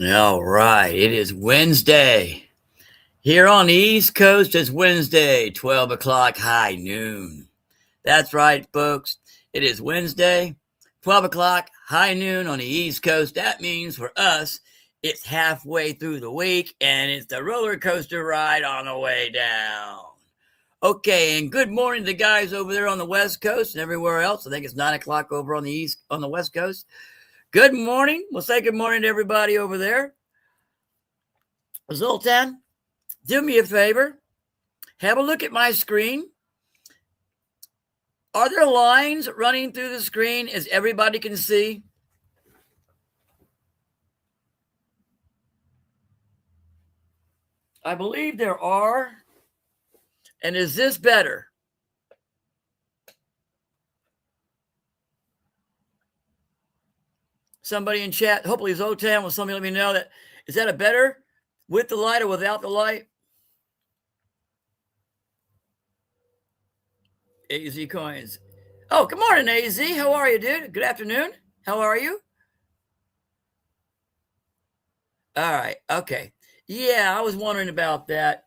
All right. It is Wednesday. Here on the East Coast, it's Wednesday, 12 o'clock, high noon. That's right, folks. It is Wednesday, 12 o'clock, high noon on the East Coast. That means for us, it's halfway through the week and it's the roller coaster ride on the way down. Okay, and good morning to the guys over there on the West Coast and everywhere else. I think it's 9 o'clock over on the West Coast. Good morning. We'll say good morning to everybody over there. Zoltan, do me a favor. Have a look at my screen. Are there lines running through the screen as everybody can see? I believe there are. And is this better? Somebody in chat, hopefully Zoltan, will somebody let me know that. Is that a better with the light or without the light? AZ Coins. Oh, good morning, AZ. How are you, dude? Good afternoon. How are you? All right. Okay. Yeah, I was wondering about that.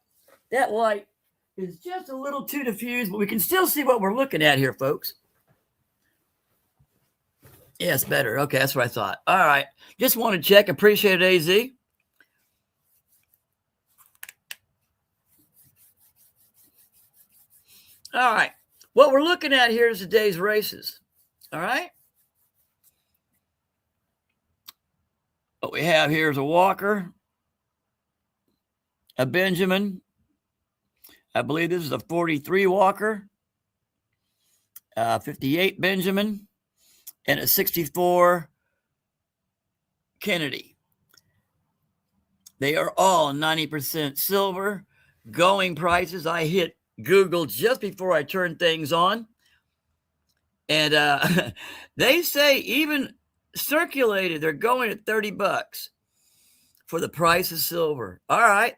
That light is just a little too diffused, but we can still see what we're looking at here, folks. Yes, better. Okay, that's what I thought. All right. Just want to check. Appreciate it, AZ. All right. What we're looking at here is today's races. All right. What we have here is a Walker, a Benjamin. I believe this is a 43 Walker, 58 Benjamin, and a 64 Kennedy. They are all 90% silver. Going prices. I hit Google just before I turned things on. And they say even circulated, they're going at $30 for the price of silver. All right.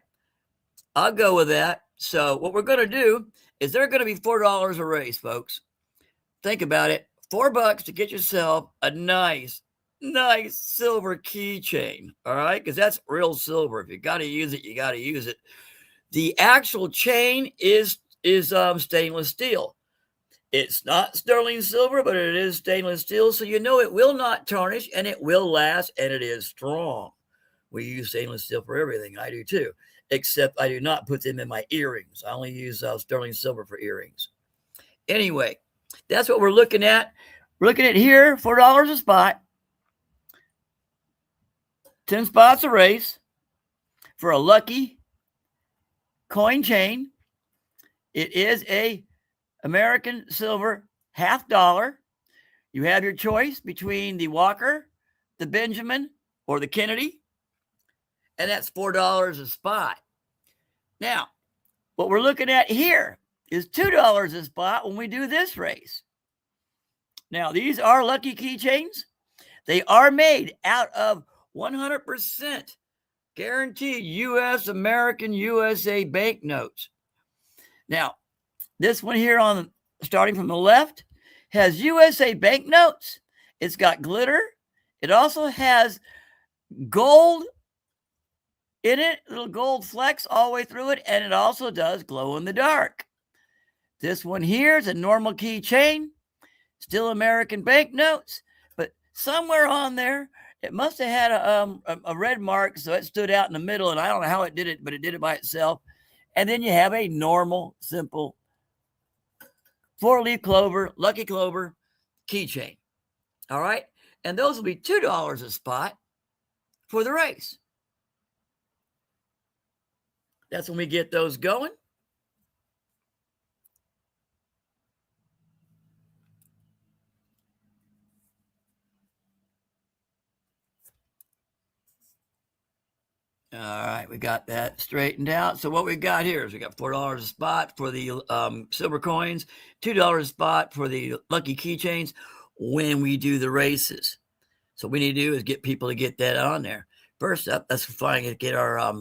I'll go with that. So what we're going to do is they're going to be $4 a race, folks. Think about it. $4 to get yourself a nice silver keychain. All right. Because that's real silver. If you got to use it, you got to use it. The actual chain is stainless steel. It's not sterling silver, but it is stainless steel. So you know it will not tarnish and it will last and it is strong. We use stainless steel for everything. I do too. Except I do not put them in my earrings. I only use sterling silver for earrings. Anyway, that's what we're looking at. We're looking at here, $4 a spot. 10 spots a race for a lucky coin chain. It is a American silver $50. You have your choice between the Walker, the Benjamin, or the Kennedy. And that's $4 a spot. Now, what we're looking at here is $2 a spot when we do this race. Now, these are lucky keychains. They are made out of 100% guaranteed U.S. American USA banknotes. Now, this one here on starting from the left has USA banknotes. It's got glitter. It also has gold in it, little gold flecks all the way through it, and it also does glow in the dark. This one here is a normal keychain, still American banknotes, but somewhere on there, it must have had a red mark, so it stood out in the middle, and I don't know how it did it, but it did it by itself. And then you have a normal, simple 4-leaf clover, lucky clover keychain. All right? And those will be $2 a spot for the race. That's when we get those going. All right, we got that straightened out. So what we got here is we got $4 a spot for the silver coins, $2 a spot for the lucky keychains when we do the races. So what we need to do is get people to get that on there. First up, let's finally get our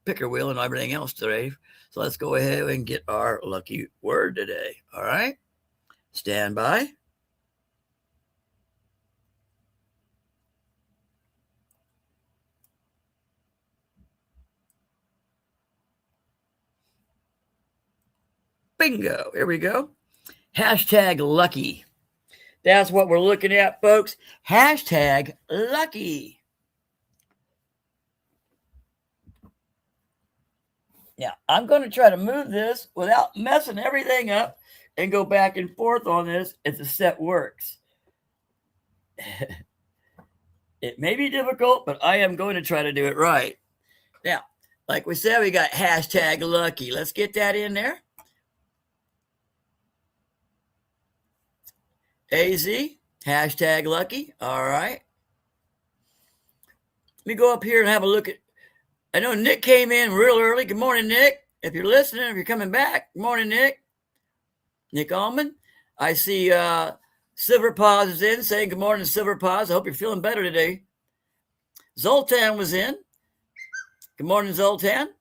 picker wheel and everything else today. So let's go ahead and get our lucky word today. All right, stand by. Bingo. Here we go. Hashtag lucky. That's what we're looking at, folks. Hashtag lucky. Now, I'm going to try to move this without messing everything up and go back and forth on this if the set works. It may be difficult, but I am going to try to do it right. Now, like we said, we got hashtag lucky. Let's get that in there. AZ, hashtag lucky. All right. Let me go up here and have a look at. I know Nick came in real early. Good morning, Nick. If you're listening, if you're coming back, good morning, Nick. Nick Allman. I see Silver Paws is in saying good morning, Silver Paws. I hope you're feeling better today. Zoltan was in. Good morning, Zoltan.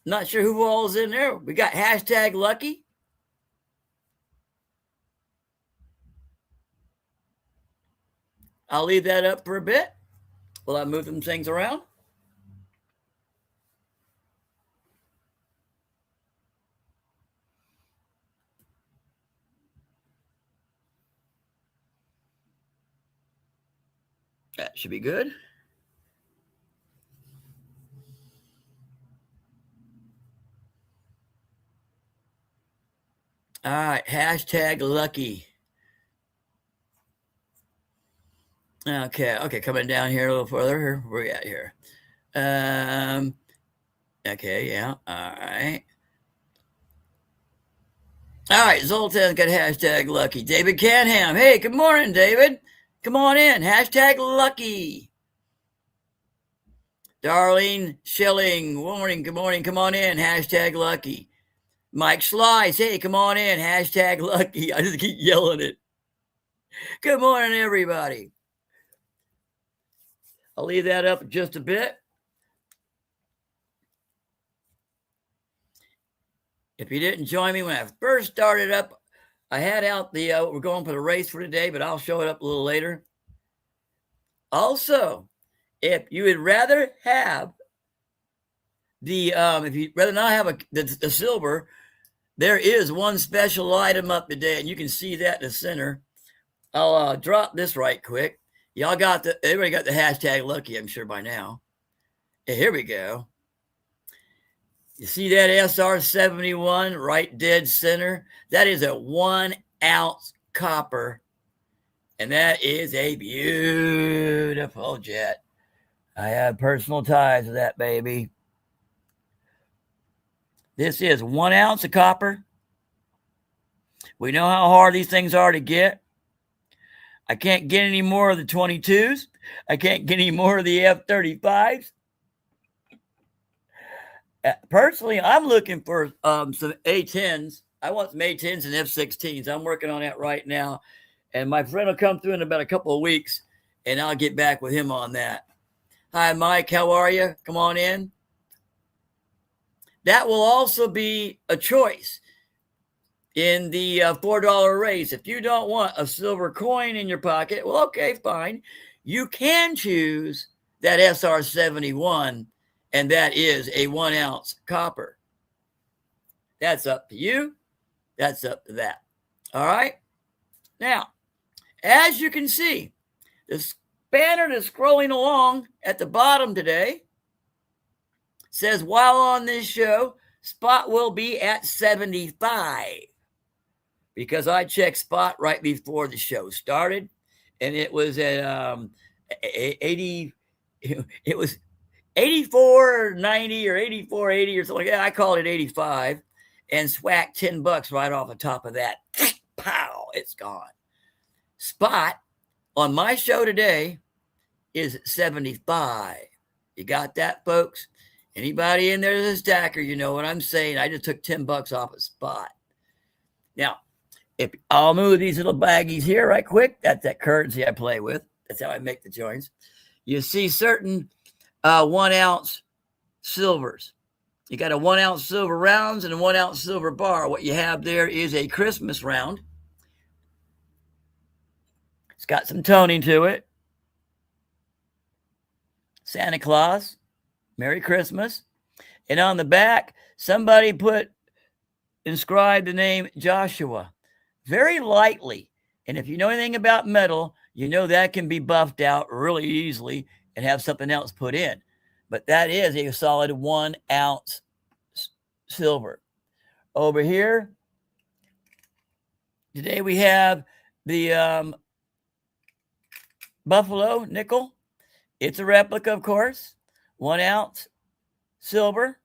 Not sure who all is in there. We got hashtag lucky. I'll leave that up for a bit while I move them things around. That should be good. All right, hashtag lucky. Okay, coming down here a little further. Where we at here? Okay, yeah, all right. All right, Zoltan's got hashtag lucky. David Canham. Hey, good morning, David. Come on in. Hashtag lucky. Darlene Schilling. Morning, good morning. Come on in. Hashtag lucky. Mike Slice. Hey, come on in. Hashtag lucky. I just keep yelling it. Good morning, everybody. I'll leave that up just a bit. If you didn't join me when I first started up, I had out the, we're going for the race for today, but I'll show it up a little later. Also, if you would rather have the, if you'd rather not have the silver, there is one special item up today, and you can see that in the center. I'll drop this right quick. Y'all got everybody got the hashtag lucky, I'm sure by now. Hey, here we go. You see that SR71 right dead center? That is a 1 ounce copper. And that is a beautiful jet. I have personal ties to that baby. This is 1 ounce of copper. We know how hard these things are to get. I can't get any more of the 22s. I can't get any more of the F-35s. Personally, I'm looking for some A-10s. I want some A-10s and F-16s. I'm working on that right now. And my friend will come through in about a couple of weeks, and I'll get back with him on that. Hi, Mike. How are you? Come on in. That will also be a choice in the $4 race. If you don't want a silver coin in your pocket, well, okay, fine. You can choose that SR71, and that is a 1 ounce copper. That's up to you. That's up to that. All right. Now, as you can see, the banner that's scrolling along at the bottom today says, while on this show, spot will be at 75. Because I checked spot right before the show started, and it was at 80. It was 84.90 or 84.80 or something like that. I called it 85 and swacked $10 right off the top of that. Pow, it's gone. Spot on my show today is 75. You got that, folks? Anybody in there is a stacker, you know what I'm saying. I just took $10 off a spot. Now, if I'll move these little baggies here right quick. That's that currency I play with. That's how I make the joints. You see certain 1 ounce silvers. You got a 1 ounce silver rounds and a 1 ounce silver bar. What you have there is a Christmas round. It's got some toning to it. Santa Claus, Merry Christmas. And on the back, somebody put inscribed the name Joshua very lightly. And if you know anything about metal, you know that can be buffed out really easily and have something else put in. But that is a solid 1 ounce silver. Over here, today we have the Buffalo nickel. It's a replica, of course. 1 ounce silver.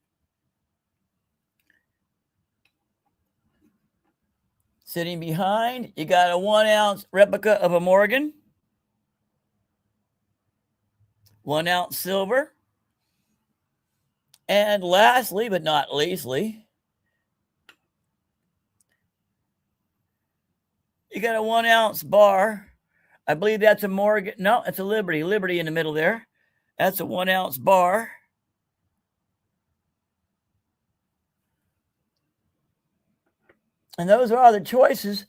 Sitting behind, you got a 1 ounce replica of a Morgan. 1 ounce silver. And lastly, but not leastly, you got a 1 ounce bar. I believe that's a Morgan. No, it's a Liberty. Liberty in the middle there. That's a 1 ounce bar. And those are the choices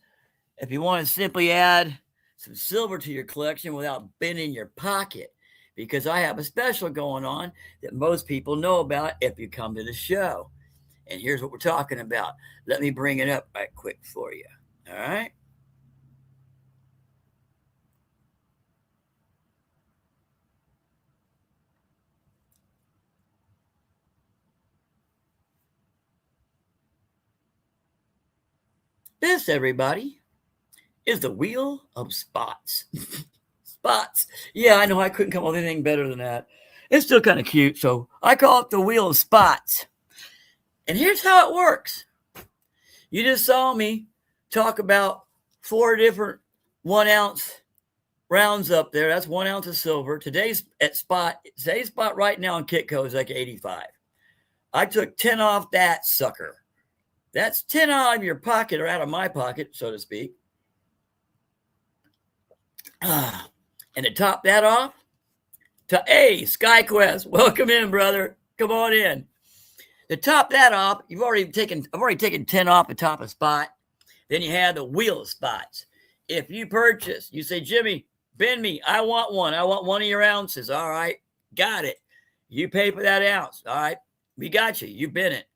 if you want to simply add some silver to your collection without bending your pocket. Because I have a special going on that most people know about if you come to the show. And here's what we're talking about. Let me bring it up right quick for you. All right. This, everybody, is the Wheel of Spots. Spots. Yeah, I know I couldn't come up with anything better than that. It's still kind of cute, so I call it the Wheel of Spots. And here's how it works. You just saw me talk about 4 different 1 ounce rounds up there. That's 1 ounce of silver. Today's spot right now in Kitco is like 85. I took 10 off that sucker. That's 10 out of your pocket or out of my pocket, so to speak. And to top that off, SkyQuest, welcome in, brother. Come on in. To top that off, I've already taken 10 off the top of spot. Then you have the Wheel of Spots. If you purchase, you say, Jimmy, bend me. I want one. I want 1 of your ounces. All right. Got it. You pay for that ounce. All right. We got you. You bend it.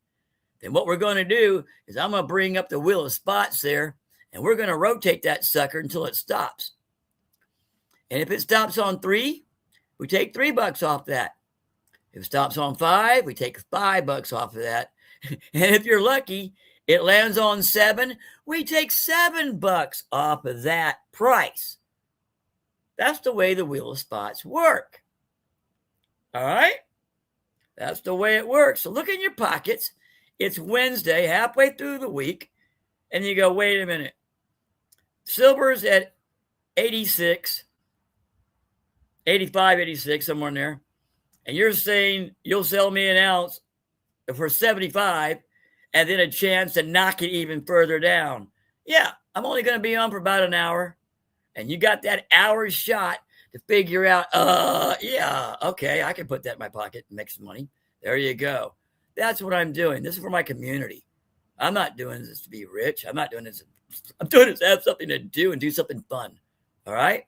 Then what we're going to do is I'm going to bring up the Wheel of Spots there, and we're going to rotate that sucker until it stops. And if it stops on 3, we take $3 off that. If it stops on 5, we take $5 off of that. And if you're lucky, it lands on 7, we take $7 off of that price. That's the way the Wheel of Spots work. All right? That's the way it works. So look in your pockets. It's Wednesday, halfway through the week, and you go, wait a minute. Silver's at 86, 85, 86, somewhere in there. And you're saying you'll sell me an ounce for 75 and then a chance to knock it even further down. Yeah, I'm only going to be on for about an hour. And you got that hour shot to figure out, yeah, okay, I can put that in my pocket and make some money. There you go. That's what I'm doing. This is for my community. I'm not doing this to be rich. I'm not doing this. I'm doing this to have something to do and do something fun. All right?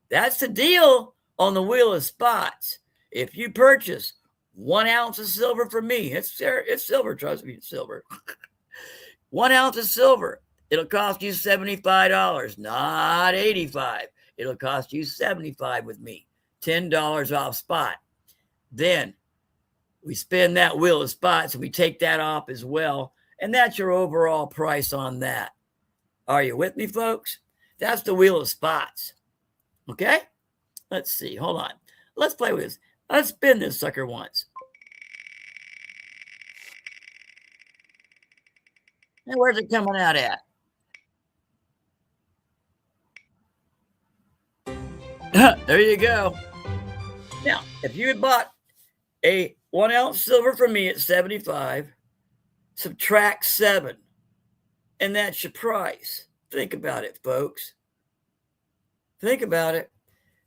That's the deal on the Wheel of Spots. If you purchase 1 ounce of silver from me, it's silver, trust me, it's silver. 1 ounce of silver, it'll cost you $75, not $85. It'll cost you $75 with me, $10 off spot. Then we spin that Wheel of Spots and we take that off as well. And that's your overall price on that. Are you with me, folks? That's the Wheel of Spots. Okay? Let's see. Hold on. Let's play with this. Let's spin this sucker once. And where's it coming out at? There you go. Now, if you had bought a 1 ounce silver from me at 75, subtract 7, and that's your price. Think about it, folks. Think about it.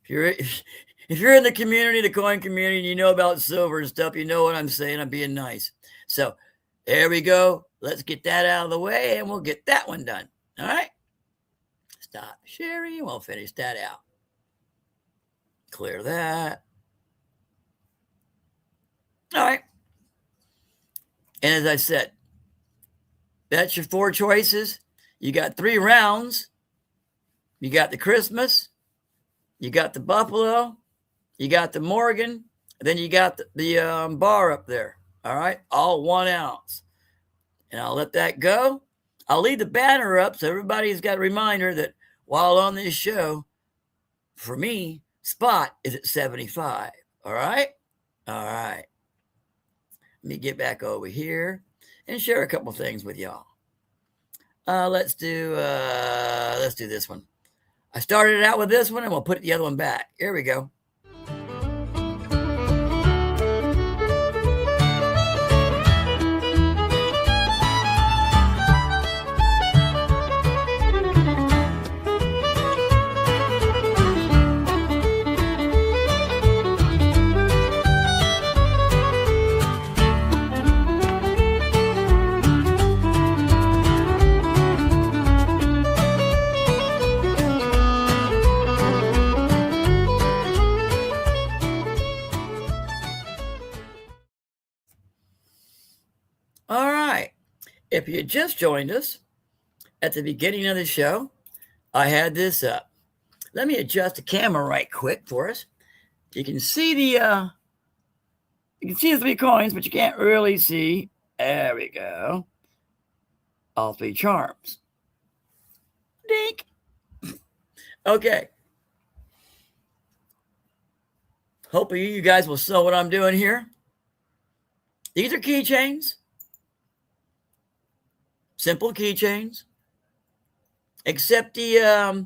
If you're in the community, the coin community, and you know about silver and stuff, you know what I'm saying. I'm being nice. So there we go. Let's get that out of the way, and we'll get that one done. All right. Stop sharing. We'll finish that out. Clear that. All right. And as I said, That's your 4 choices. You got 3 rounds. You got the Christmas. You got the Buffalo. You got the Morgan. Then you got the bar up there. All right. All 1 ounce. And I'll let that go. I'll leave the banner up so everybody's got a reminder that while on this show, for me, spot is at 75. All right? All right. Let me get back over here and share a couple things with y'all. Let's do this one. I started it out with this one, and we'll put the other one back. Here we go. All right. If you just joined us at the beginning of the show, I had this up. Let me adjust the camera right quick for us. You can see the 3 coins, but you can't really see. There we go. All 3 charms. Dink. Okay. Hopefully you guys will know what I'm doing here. These are keychains. Simple keychains. Except the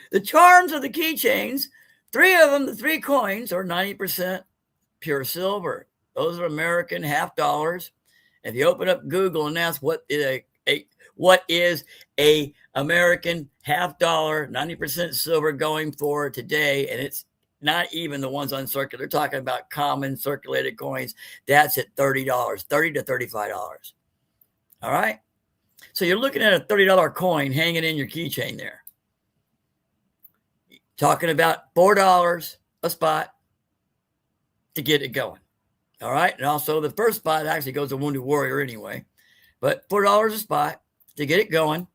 the charms of the keychains, 3 of them, the 3 coins are 90% pure silver. Those are American half dollars. If you open up Google and ask what is a American half dollar, 90% silver going for today, and it's not even the ones on circular. They're talking about common circulated coins. That's at $30, $30 to $35. All right. So you're looking at a $30 coin hanging in your keychain there. Talking about $4 a spot to get it going. All right. And also the first spot actually goes to Wounded Warrior anyway. But $4 a spot to get it going.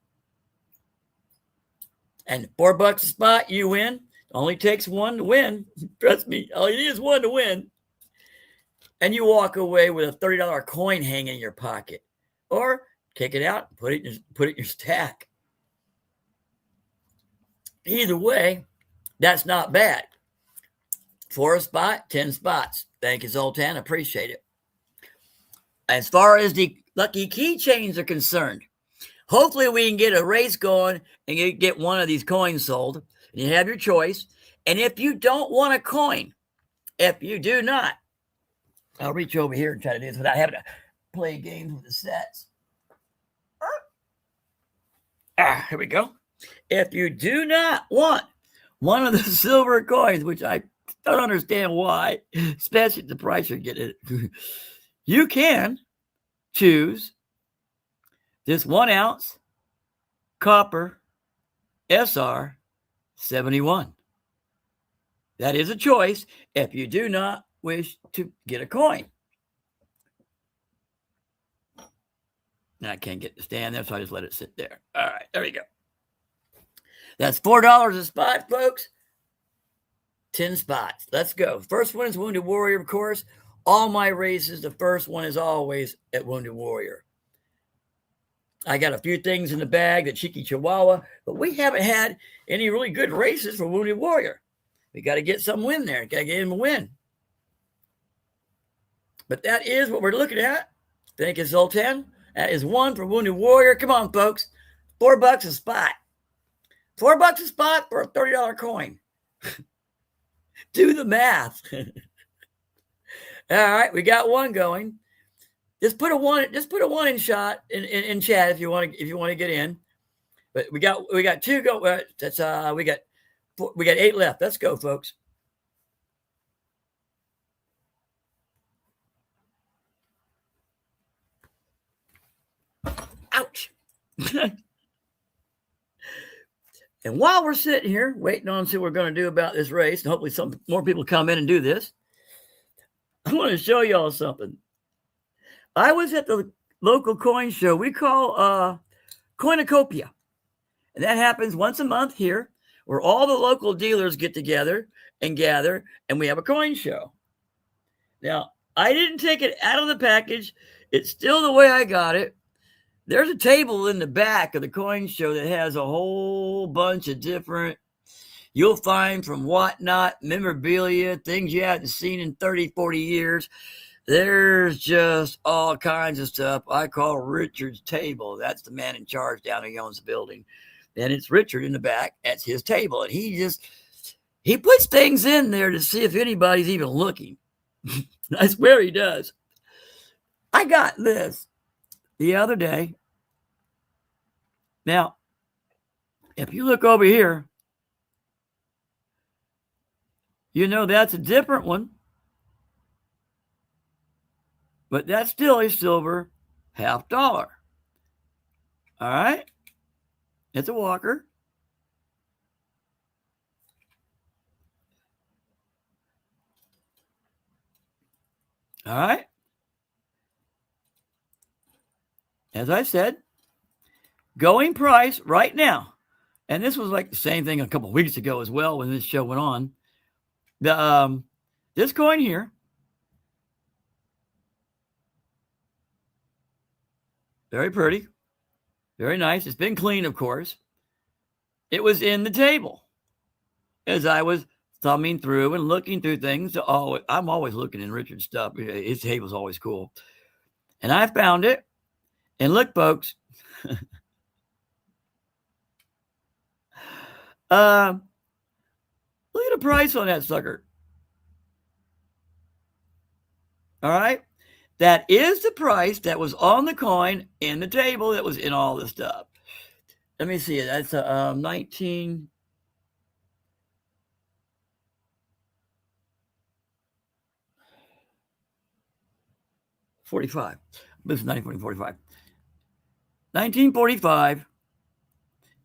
And $4 a spot, you win. It only takes 1 to win. Trust me. All you need is 1 to win. And you walk away with a $30 coin hanging in your pocket. Or take it out and put it in your stack. Either way, that's not bad. 4 a spot, 10 spots. Thank you, Zoltan. Appreciate it. As far as the lucky keychains are concerned, hopefully we can get a race going and get one of these coins sold. And you have your choice. And if you don't want a coin, if you do not, I'll reach over here and try to do this without having to play games with the sets. Here we go. If you do not want one of the silver coins, which I don't understand why, especially at the price you're getting it, you can choose this 1 ounce copper SR 71. That is a choice if you do not wish to get a coin. Now I can't get to stand there, so I just let it sit there. All right, there we go. That's $4 a spot, folks. 10 spots. Let's go. First one is Wounded Warrior, of course. All my races, the first one is always at Wounded Warrior. I got a few things in the bag, the Cheeky Chihuahua, but we haven't had any really good races for Wounded Warrior. We got to get some win there. Got to get him a win. But that is what we're looking at. Thank you, Zoltan. That is 1 for Wounded Warrior. Come on, folks. $4 a spot. $4 a spot for a $30 coin. Do the math. All right, we got 1 going. Just put a 1 in shot in chat if you want to get in. But we got 2 go. We got 8 left. Let's go, folks. Ouch. And while we're sitting here waiting on see what we're going to do about this race, and hopefully some more people come in and do this, I want to show y'all something. I was at the local coin show we call Coinocopia. And that happens once a month here, where all the local dealers get together and gather, and we have a coin show. Now, I didn't take it out of the package. It's still the way I got it. There's a table in the back of the coin show that has a whole bunch of different, you'll find from whatnot, memorabilia, things you haven't seen in 30, 40 years. There's just all kinds of stuff. I call Richard's table. That's the man in charge down there. He owns the building. And it's Richard in the back. That's his table. And he puts things in there to see if anybody's even looking. I swear he does. I got this the other day. Now, if you look over here, you know that's a different one. But that's still a silver $50. All right? It's a Walker. All right? As I said, going price right now, and this was like the same thing a couple of weeks ago as well when this show went on. This coin here, very pretty, very nice. It's been clean, of course. It was in the table as I was thumbing through and looking through things. I'm always looking in Richard's stuff. His table's always cool. And I found it. And look, folks. Look at the price on that sucker. All right. That is the price that was on the coin in the table that was in all the stuff. Let me see it. That's 1945. This is 1945. 1945.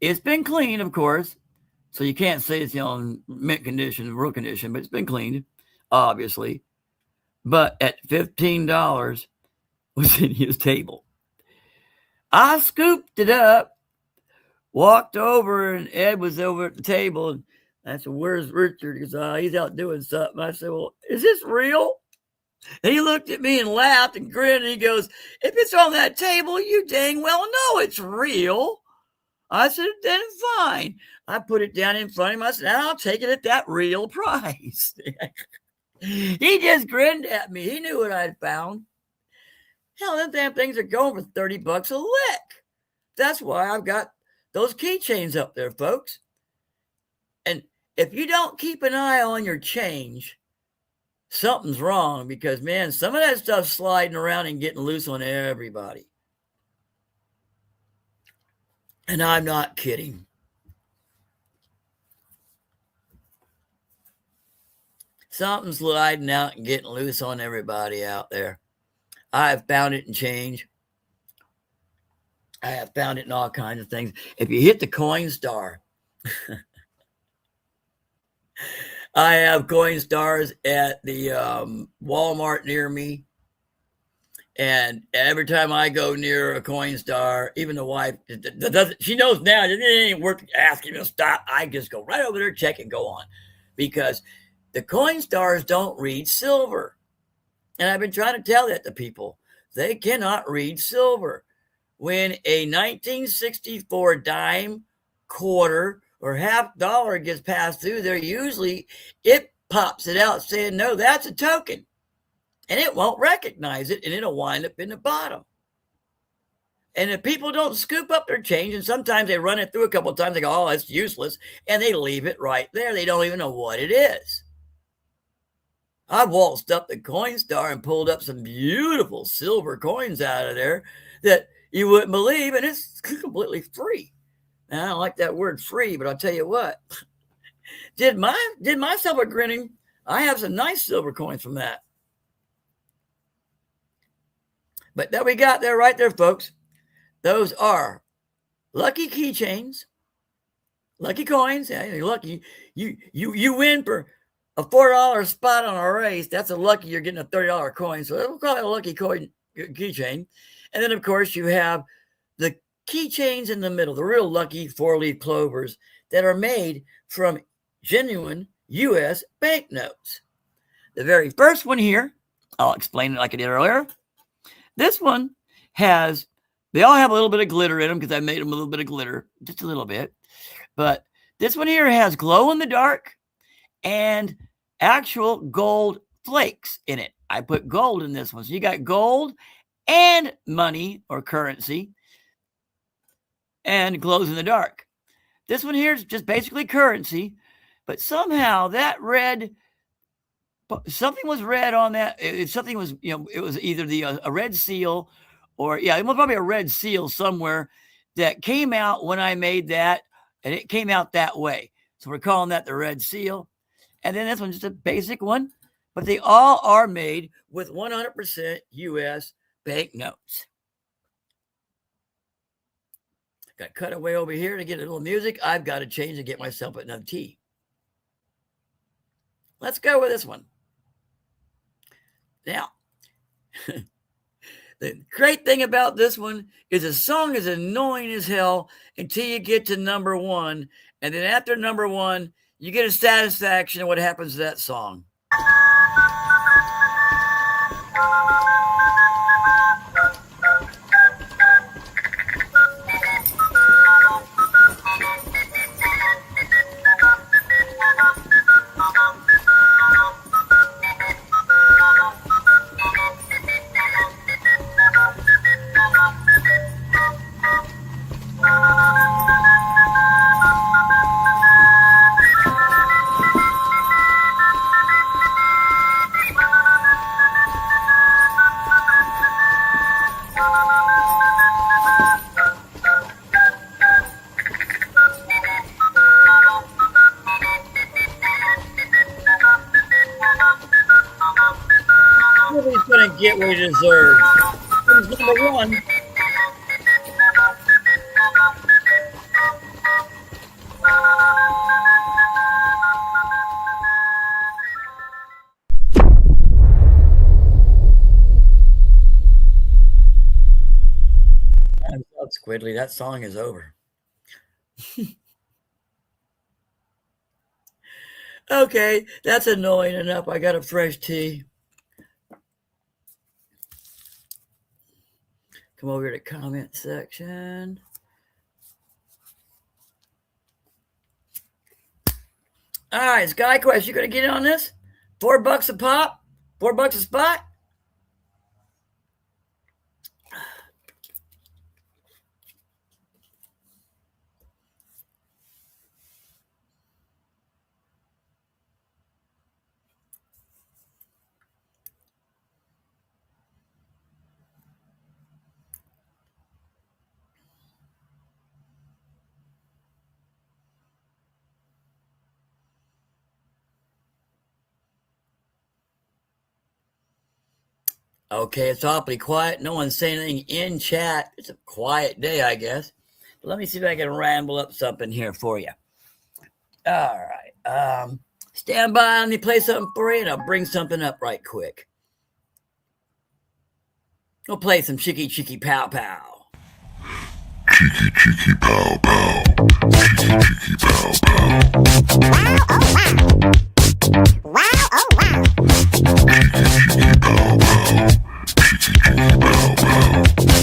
It's been cleaned, of course. So you can't say it's in mint condition, real condition, but it's been cleaned, obviously. But at $15 was in his table. I scooped it up, walked over, and Ed was over at the table. And I said, "Where's Richard?" Because he's out doing something. I said, "Well, is this real?" And he looked at me and laughed and grinned. And he goes, "If it's on that table, you dang well know it's real." I said, "Then fine." I put it down in front of him. I said, "I'll take it at that real price." He just grinned at me. He knew what I'd found. Hell, them damn things are going for $30 a lick. That's why I've got those keychains up there, folks. And if you don't keep an eye on your change, something's wrong, because, man, some of that stuff's sliding around and getting loose on everybody. And I'm not kidding. Something's sliding out and getting loose on everybody out there. I have found it in change. I have found it in all kinds of things. If you hit the Coinstar, I have Coinstars at the Walmart near me. And every time I go near a Coinstar, even the wife, she knows now, it ain't worth asking me to stop. I just go right over there, check, and go on. Because the Coinstars don't read silver. And I've been trying to tell that to people. They cannot read silver. When a 1964 dime, quarter, or $50 gets passed through there, usually it pops it out saying, "No, that's a token." And it won't recognize it, and it'll wind up in the bottom. And if people don't scoop up their change, and sometimes they run it through a couple of times, they go, "Oh, it's useless," and they leave it right there. They don't even know what it is. I waltzed up the Coinstar and pulled up some beautiful silver coins out of there that you wouldn't believe, and it's completely free. Now, I don't like that word free, but I'll tell you what. Did myself a grinning. I have some nice silver coins from that. But that we got there right there, folks. Those are lucky keychains, lucky coins. Yeah, you're lucky. You win for a $4 spot on a race. That's a lucky you're getting a $30 coin. So we'll call it a lucky coin keychain. And then, of course, you have the keychains in the middle, the real lucky 4-leaf clovers that are made from genuine U.S. banknotes. The very first one here, I'll explain it like I did earlier. This one they all have a little bit of glitter in them because I made them a little bit of glitter, just a little bit. But this one here has glow in the dark and actual gold flakes in it. I put gold in this one. So you got gold and money or currency and glows in the dark. This one here is just basically currency, but somehow that something was red on that. Something was, it was either a red seal or, it was probably a red seal somewhere that came out when I made that, and it came out that way. So we're calling that the red seal. And then this one's just a basic one, but they all are made with 100% U.S. banknotes. Got cutaway over here to get a little music. I've got to change to get myself another tea. Let's go with this one. Now, the great thing about this one is the song is annoying as hell until you get to number one. And then after number one, you get a satisfaction of what happens to that song. Get what he deserves. He's number one. Squidly, that song is over. Okay, that's annoying enough. I got a fresh tea. Come over to the comment section. All right, Sky Quest, you gonna get in on this? $4 a pop, $4 a spot. Okay, it's awfully quiet. No one's saying anything in chat. It's a quiet day, I guess. But let me see if I can ramble up something here for you. All right. Stand by. Let me play something for you, and I'll bring something up right quick. We'll play some Chicky Chicky Pow Pow. Chicky Chicky Pow Pow. Chicky Chicky Pow Pow. Wow, oh wow. Wow, oh wow. Chicky Chicky Pow Pow. Chicky Chicky Pow Pow. Pow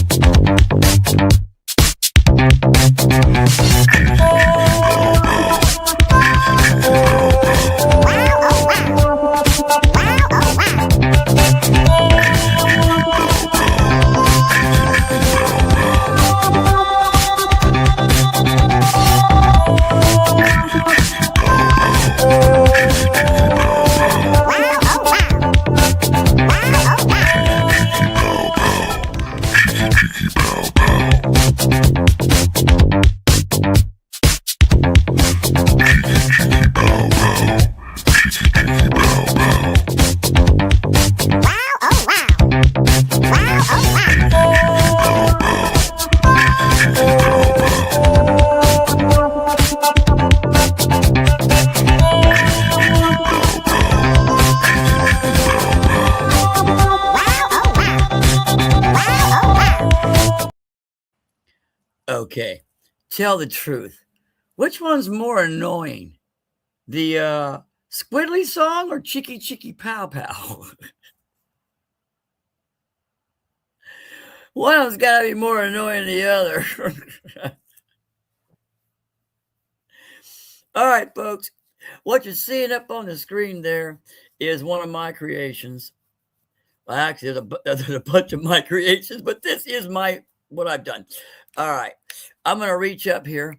Okay. Tell the truth. Which one's more annoying? The Squidly song or Chicky Chicky Pow Pow? One of them's got to be more annoying than the other. All right, folks. What you're seeing up on the screen there is one of my creations. Well, actually, there's a bunch of my creations, but this is what I've done. All right. I'm going to reach up here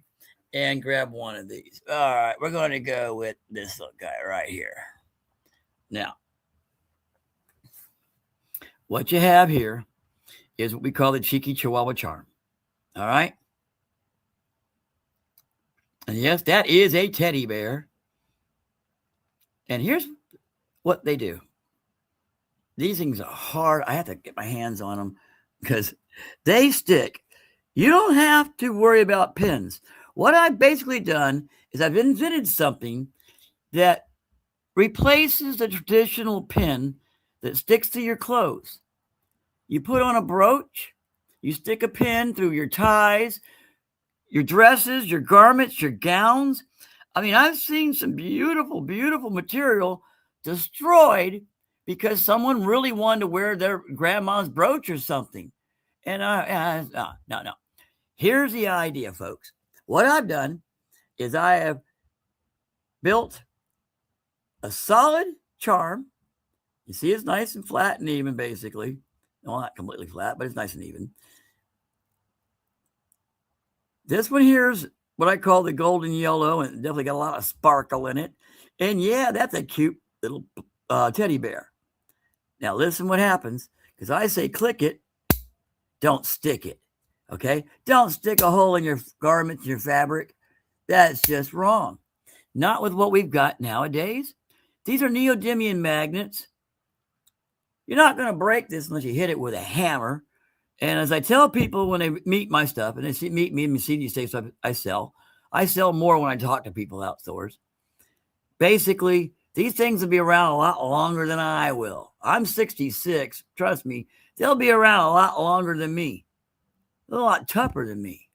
and grab one of these. All right. We're going to go with this little guy right here. Now, what you have here is what we call the Cheeky Chihuahua Charm. All right. And yes, that is a teddy bear. And here's what they do. These things are hard. I have to get my hands on them because they stick. You don't have to worry about pins. What I've basically done is I've invented something that replaces the traditional pin that sticks to your clothes. You put on a brooch, you stick a pin through your ties, your dresses, your garments, your gowns. I mean, I've seen some beautiful, beautiful material destroyed because someone really wanted to wear their grandma's brooch or something. And no. Here's the idea, folks. What I've done is I have built a solid charm. You see, it's nice and flat and even, basically. Well, not completely flat, but it's nice and even. This one here is what I call the golden yellow, and it definitely got a lot of sparkle in it. And yeah, that's a cute little teddy bear. Now, listen what happens, because I say click it, don't stick it, okay? Don't stick a hole in your garments, your fabric. That's just wrong. Not with what we've got nowadays. These are neodymium magnets. You're not going to break this unless you hit it with a hammer. And as I tell people when they meet my stuff, and they meet me and see these things I sell more when I talk to people outdoors. Basically, these things will be around a lot longer than I will. I'm 66. Trust me, they'll be around a lot longer than me. They're a lot tougher than me.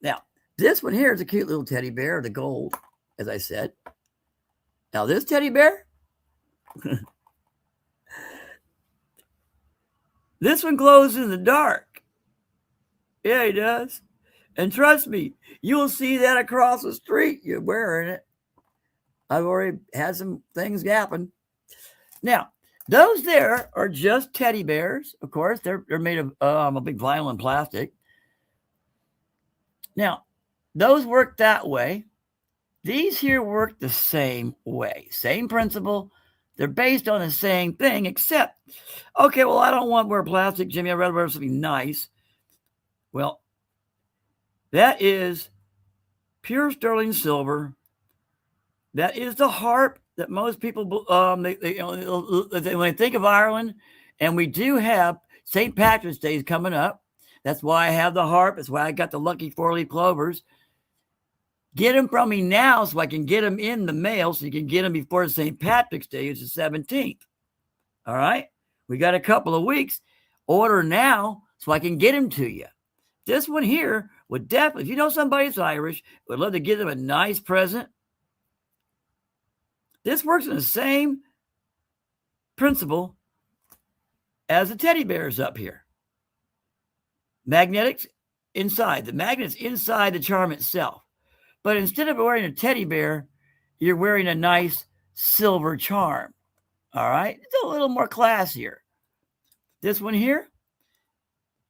Now, this one here is a cute little teddy bear, the gold, as I said. Now, this teddy bear, this one glows in the dark. Yeah, he does. And trust me, you'll see that across the street. You're wearing it. I've already had some things happen. Now, those there are just teddy bears. Of course, they're made of a big vinyl and plastic. Now, those work that way. These here work the same way. Same principle. They're based on the same thing, except, okay, well, I don't want to wear plastic, Jimmy. I'd rather wear something nice. Well, that is pure sterling silver. That is the harp that most people, when they think of Ireland, and we do have St. Patrick's Day is coming up. That's why I have the harp. That's why I got the lucky 4-leaf clovers. Get them from me now so I can get them in the mail so you can get them before St. Patrick's Day, which is the 17th. All right? We got a couple of weeks. Order now so I can get them to you. This one here would definitely, if you know somebody that's Irish, would love to give them a nice present. This works in the same principle as the teddy bears up here. Magnetics inside. The magnet's inside the charm itself. But instead of wearing a teddy bear, you're wearing a nice silver charm. All right? It's a little more classier. This one here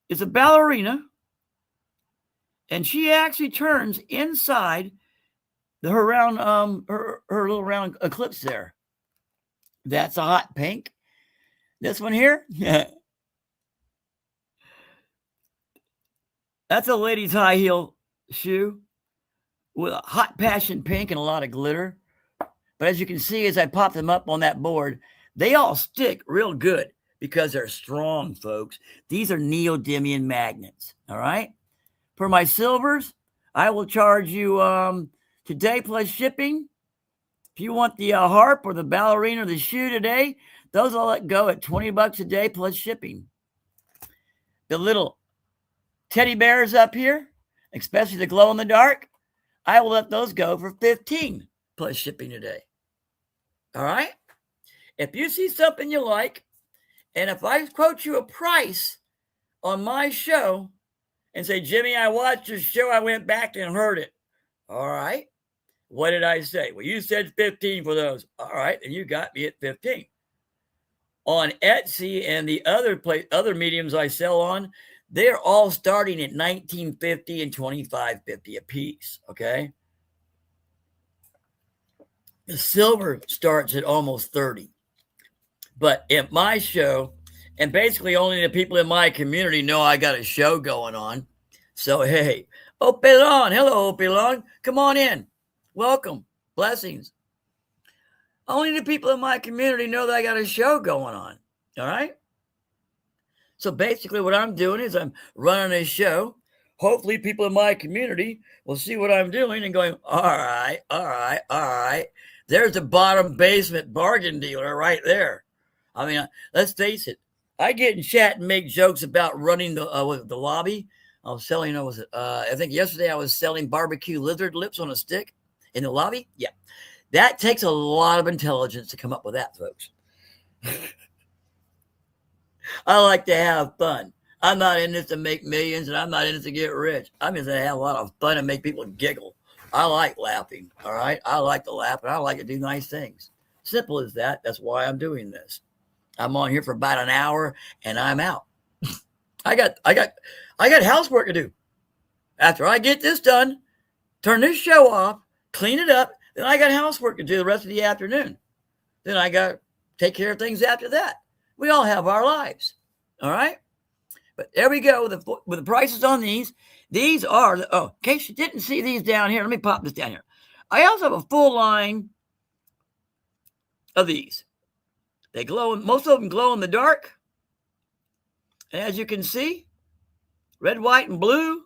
is a ballerina. And she actually turns inside her round, her little round eclipse there. That's a hot pink. This one here, that's a lady's high heel shoe with a hot passion pink and a lot of glitter. But as you can see, as I pop them up on that board, they all stick real good because they're strong, folks. These are neodymium magnets. All right. For my silvers, I will charge you today plus shipping. If you want the harp or the ballerina or the shoe today, those I'll let go at $20 a day plus shipping. The little teddy bears up here, especially the glow in the dark, I will let those go for $15 plus shipping today. All right? If you see something you like, and if I quote you a price on my show and say, Jimmy, I watched your show, I went back and heard it. All right. What did I say? Well, you said 15 for those. All right. And you got me at 15. On Etsy and the other mediums I sell on, they're all starting at $19.50 and $25.50 a piece. Okay. The silver starts at almost 30. But at my show, and basically only the people in my community know I got a show going on. So, hey, Opelon, hello, Opelon. Come on in. Welcome. Blessings. Only the people in my community know that I got a show going on. All right? So basically what I'm doing is I'm running a show. Hopefully people in my community will see what I'm doing and going, all right. There's a bottom basement bargain dealer right there. I mean, let's face it. I get in chat and make jokes about running the lobby. I was selling, I think yesterday I was selling barbecue lizard lips on a stick in the lobby. Yeah. That takes a lot of intelligence to come up with that, folks. I like to have fun. I'm not in this to make millions, and I'm not in this to get rich. I'm in this to have a lot of fun and make people giggle. I like laughing, all right? I like to laugh, and I like to do nice things. Simple as that. That's why I'm doing this. I'm on here for about an hour, and I'm out. I got housework to do. After I get this done, turn this show off, clean it up, then I got housework to do the rest of the afternoon. Then I got to take care of things after that. We all have our lives, all right? But there we go with the prices on these. These are, in case you didn't see these down here, let me pop this down here. I also have a full line of these. They glow, most of them glow in the dark. And as you can see, red, white, and blue.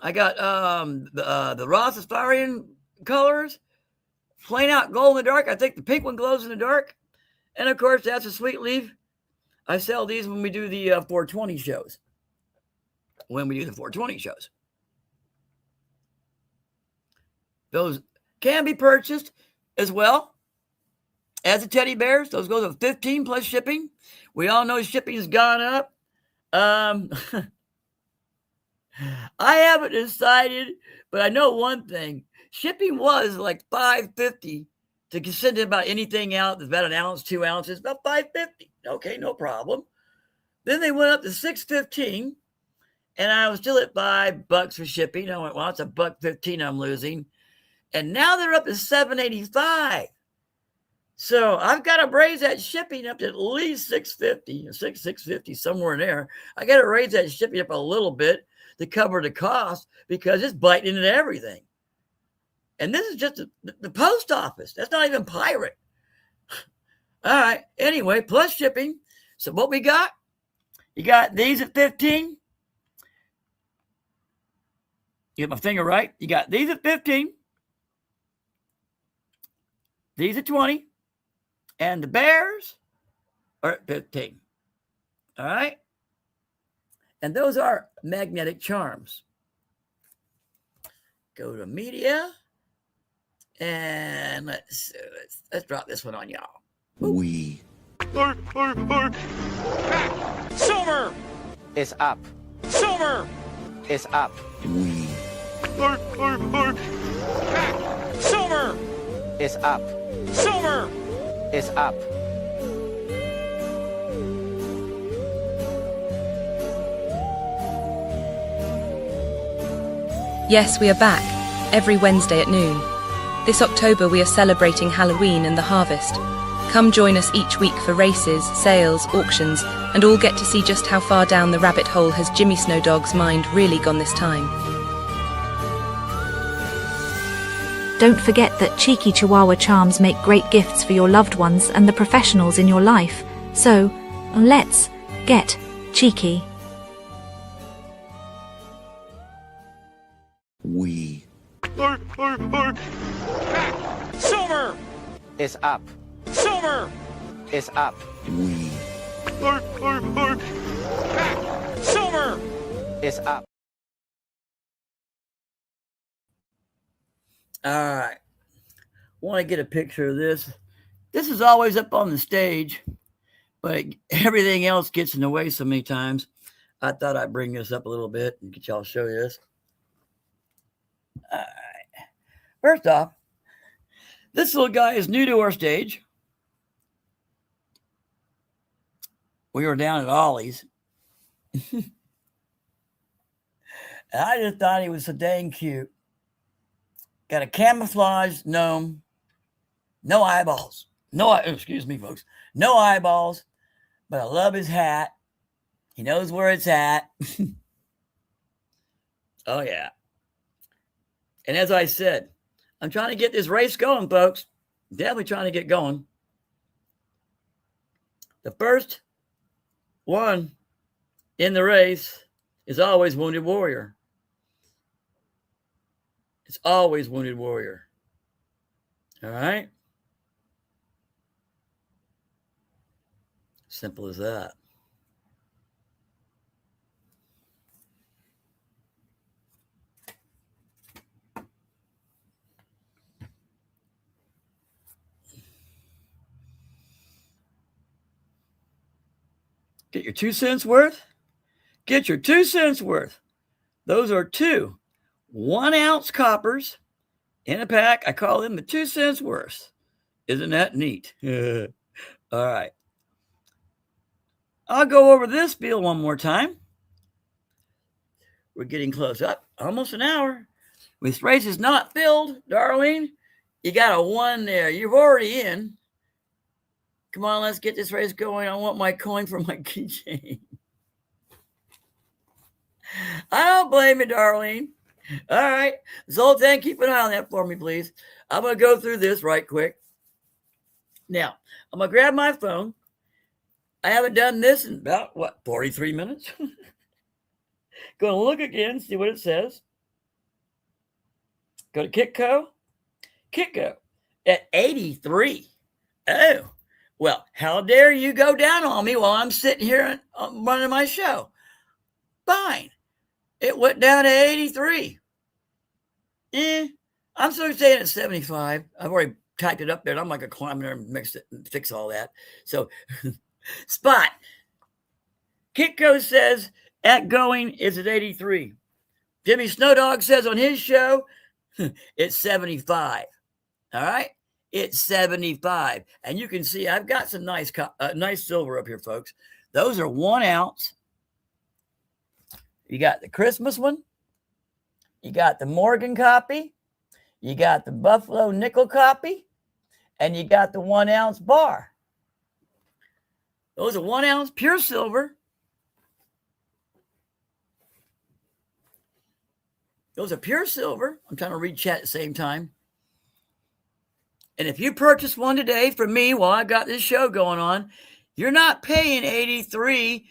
I got the Rastafarian colors, plain out glow in the dark. I think the pink one glows in the dark. And of course, that's a sweet leaf. I sell these when we do the 420 shows. Those can be purchased as well as the teddy bears. Those go to 15 plus shipping. We all know shipping has gone up. I haven't decided, but I know one thing. Shipping was like $5.50 to send about anything out that's about an ounce, 2 ounces, about $5.50. Okay, no problem. Then they went up to $6.15, and I was still at $5 for shipping. I went, well, it's $1.15 I'm losing. And now they're up to $7.85. So I've got to raise that shipping up to at least $6.50, $6.50, somewhere in there. I got to raise that shipping up a little bit to cover the cost because it's biting into everything. And this is just the post office. That's not even pirate. All right. Anyway, plus shipping. So what we got? You got these at 15. You get my finger right. You got these at 15. These at 20. And the bears are at 15. All right. And those are magnetic charms. Go to media. And let's drop this one on y'all. We. Silver is up. Silver is up. We. Silver is up. Silver is up. Yes, we are back, every Wednesday at noon. This October we are celebrating Halloween and the harvest. Come join us each week for races, sales, auctions, and all get to see just how far down the rabbit hole has Jimmy Snowdog's mind really gone this time. Don't forget that cheeky Chihuahua charms make great gifts for your loved ones and the professionals in your life. So, let's get cheeky. We. Silver is up. Silver is up. We. Silver is up. All right. Want to get a picture of this. This is always up on the stage, but everything else gets in the way so many times. I thought I'd bring this up a little bit and get y'all show you this. All right. First off, this little guy is new to our stage. We were down at Ollie's. And I just thought he was so dang cute. Got a camouflage gnome. No eyeballs. Excuse me, folks. No eyeballs. But I love his hat. He knows where it's at. Oh, yeah. And as I said, I'm trying to get this race going, folks. Definitely trying to get going. The first one in the race is always Wounded Warrior. It's always Wounded Warrior. All right? Simple as that. Get your 2 cents worth? Get your 2 cents worth. Those are 2 1-ounce coppers in a pack. I call them the 2 cents worth. Isn't that neat? All right. I'll go over this bill one more time. We're getting close up. Almost an hour. This race is not filled, Darlene. You got a 1 there. You're already in. Come on, let's get this race going. I want my coin for my keychain. I don't blame you, Darlene. All right. Zoltan, keep an eye on that for me, please. I'm going to go through this right quick. Now, I'm going to grab my phone. I haven't done this in about, 43 minutes? Going to look again, see what it says. Go to Kitco. Kitco at 83. Oh, well, how dare you go down on me while I'm sitting here running my show? Fine. It went down to 83. I'm still staying at 75. I've already typed it up there, and I'm like a climb there and mix it and fix all that. So, Spot. Kitco says at going is at 83. Jimmy Snowdog says on his show, it's 75. All right? It's 75. And you can see I've got some nice silver up here, folks. Those are 1 ounce. You got the Christmas one. You got the Morgan copy. You got the Buffalo nickel copy. And you got the 1 ounce bar. Those are 1 ounce pure silver. Those are pure silver. I'm trying to read chat at the same time. And if you purchase one today from me while I got this show going on, you're not paying 83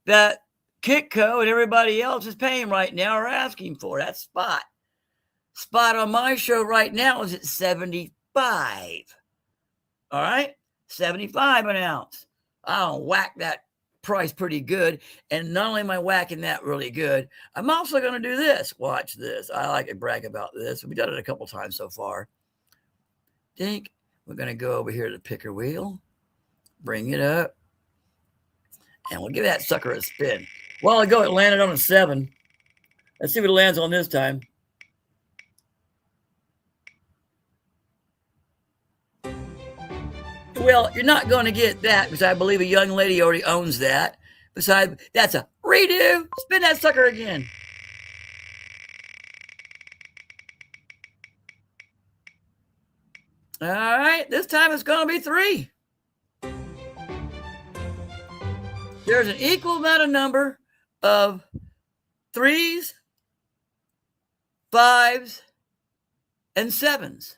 that Kitco and everybody else is paying right now or asking for. That's Spot. Spot on my show right now is at 75. All right? 75 an ounce. I'll whack that price pretty good. And not only am I whacking that really good, I'm also going to do this. Watch this. I like to brag about this. We've done it a couple times so far. Think we're going to go over here to the picker wheel, bring it up, and we'll give that sucker a spin. A while ago, it landed on a 7. Let's see what it lands on this time. Well, you're not going to get that because I believe a young lady already owns that. Besides, that's a redo. Spin that sucker again. All right, this time it's going to be 3. There's an equal amount of number of 3s, 5s, and 7s.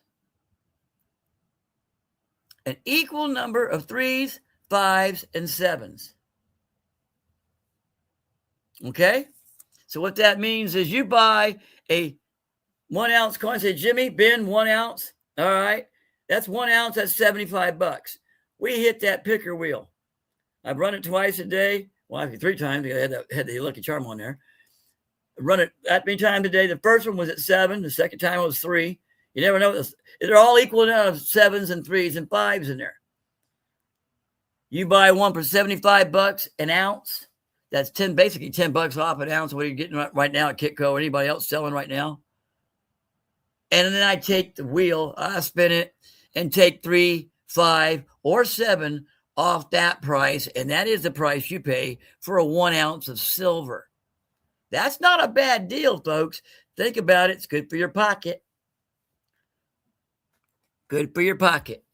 An equal number of 3s, 5s, and 7s. Okay? So what that means is you buy a 1 ounce coin. Say, Jimmy, Ben, 1 ounce. All right. That's 1 ounce. That's $75. We hit that picker wheel. I've run it twice a day. Well, actually 3 times. I had the Lucky Charm on there. I run it that many times a day. The first one was at 7. The second time it was 3. You never know. They're all equal now, 7s and 3s and 5s in there. You buy one for $75 an ounce. That's basically $10 off an ounce. What are you getting right now at Kitco? Anybody else selling right now? And then I take the wheel, I spin it, and take 3, 5, or 7 off that price. And that is the price you pay for a 1 ounce of silver. That's not a bad deal, folks. Think about it. It's good for your pocket. Good for your pocket.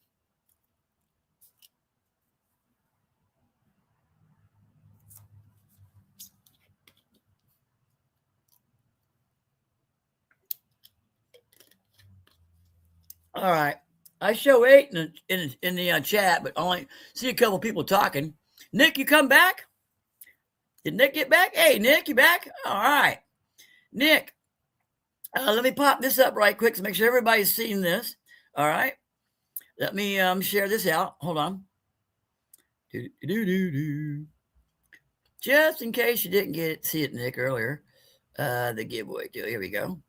All right. I show 8 in the chat, but only see a couple people talking. Nick, you come back? Did Nick get back? Hey, Nick, you back? All right. Nick, let me pop this up right quick to make sure everybody's seeing this. All right. Let me share this out. Hold on. Just in case you didn't see it, Nick, earlier. The giveaway deal. Here we go.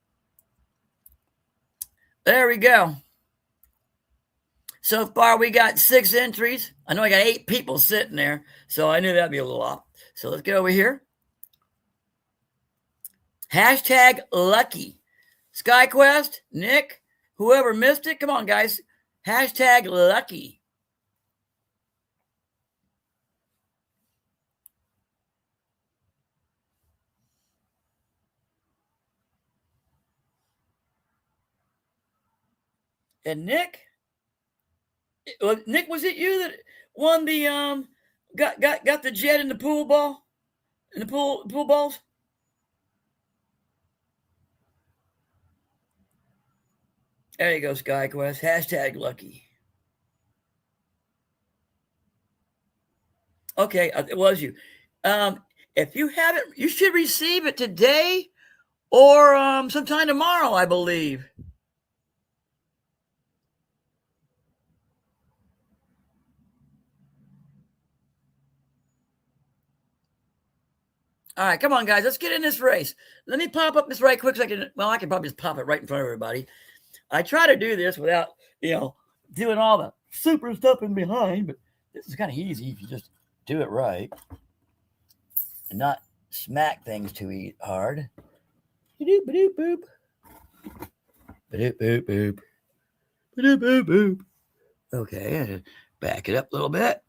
There we go. So far, we got 6 entries. I know I got 8 people sitting there, so I knew that'd be a little off. So let's get over here. Hashtag lucky. SkyQuest, Nick, whoever missed it, come on, guys. Hashtag lucky. And Nick, was it you that won the got the jet in the pool ball, in the pool balls? There you go, SkyQuest. Hashtag lucky. Okay, it was you. If you haven't, you should receive it today or sometime tomorrow, I believe. All right, come on, guys. Let's get in this race. Let me pop up this right quick so I can probably just pop it right in front of everybody. I try to do this without, doing all the super stuff in behind, but this is kind of easy if you just do it right and not smack things too hard. Ba-doop, ba-doop, boop. Ba-doop, boop, boop. Ba-doop, boop, boop. Okay, back it up a little bit.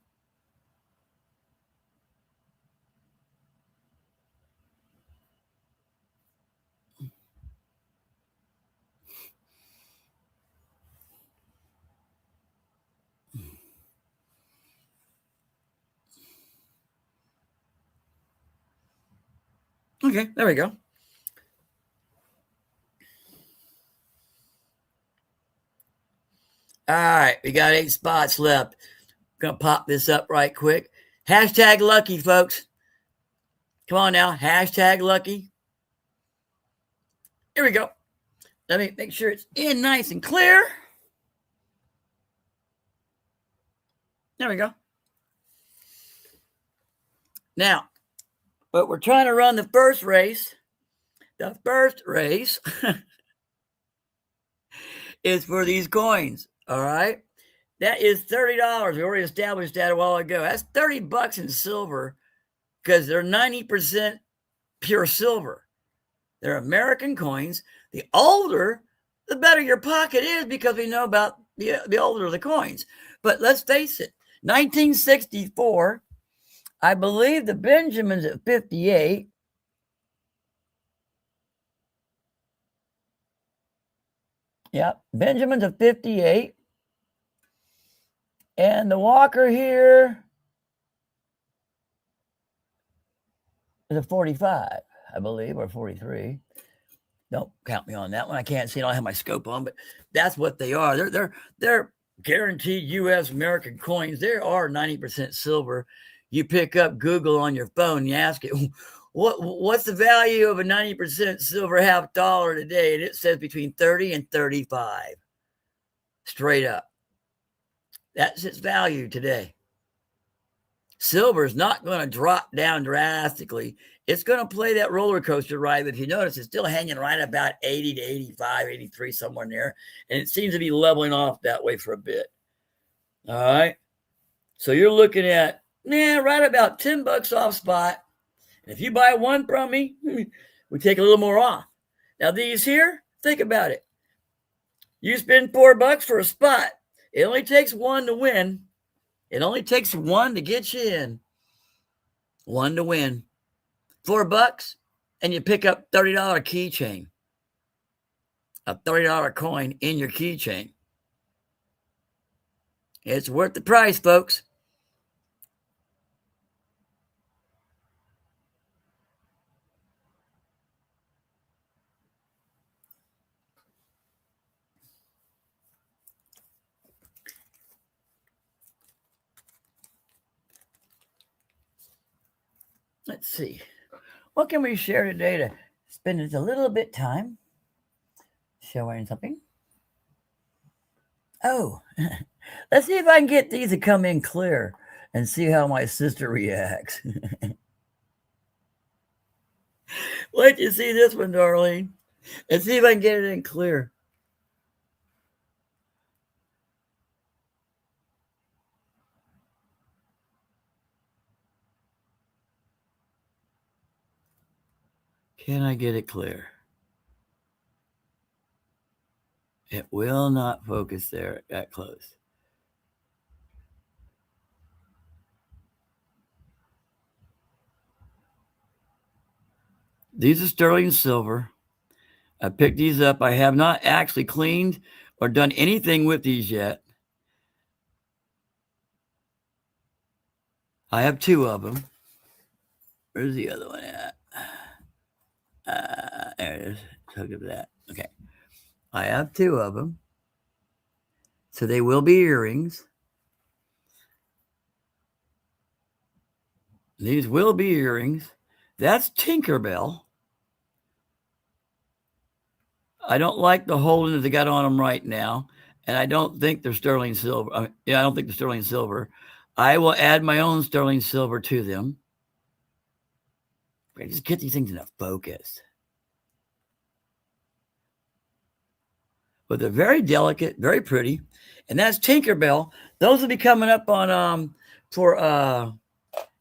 Okay, there we go. All right, we got 8 spots left. Gonna pop this up right quick. Hashtag lucky, folks. Come on now, hashtag lucky. Here we go. Let me make sure it's in nice and clear. There we go. Now, but we're trying to run the first race. The first race is for these coins. All right. That is $30. We already established that a while ago. That's $30 in silver because they're 90% pure silver. They're American coins. The older, the better your pocket is because we know about the older the coins. But let's face it, 1964, I believe the Benjamin's at 58. Yeah, Benjamin's at 58. And the Walker here is a 45, I believe, or 43. Don't count me on that one. I can't see. I don't have my scope on, but that's what they are. They're guaranteed U.S. American coins. They are 90% silver. You pick up Google on your phone, you ask it, what's the value of a 90% silver half dollar today? And it says between 30 and 35. Straight up. That's its value today. Silver is not going to drop down drastically. It's going to play that roller coaster ride. But if you notice, it's still hanging right about 80 to 85, 83, somewhere in there. And it seems to be leveling off that way for a bit. All right. So you're looking at, right about $10 off spot. And if you buy one from me, we take a little more off. Now, these here, think about it. You spend $4 for a spot. It only takes one to win. It only takes one to get you in. One to win. $4, and you pick up $30 keychain. A $30 coin in your keychain. It's worth the price, folks. Let's see. What can we share today to spend a little bit time showing something? Oh, let's see if I can get these to come in clear and see how my sister reacts. Wait till you see this one, Darlene. Let's see if I can get it in clear. Can I get it clear? It will not focus there that close. These are sterling silver. I picked these up. I have not actually cleaned or done anything with these yet. I have two of them. Where's the other one at? There it is. Look at that. Okay. I have two of them. So they will be earrings. These will be earrings. That's Tinkerbell. I don't like the holding that they got on them right now. And I don't think they're sterling silver. I don't think they're sterling silver. I will add my own sterling silver to them. I just get these things into focus. But they're very delicate, very pretty. And that's Tinkerbell. Those will be coming up on for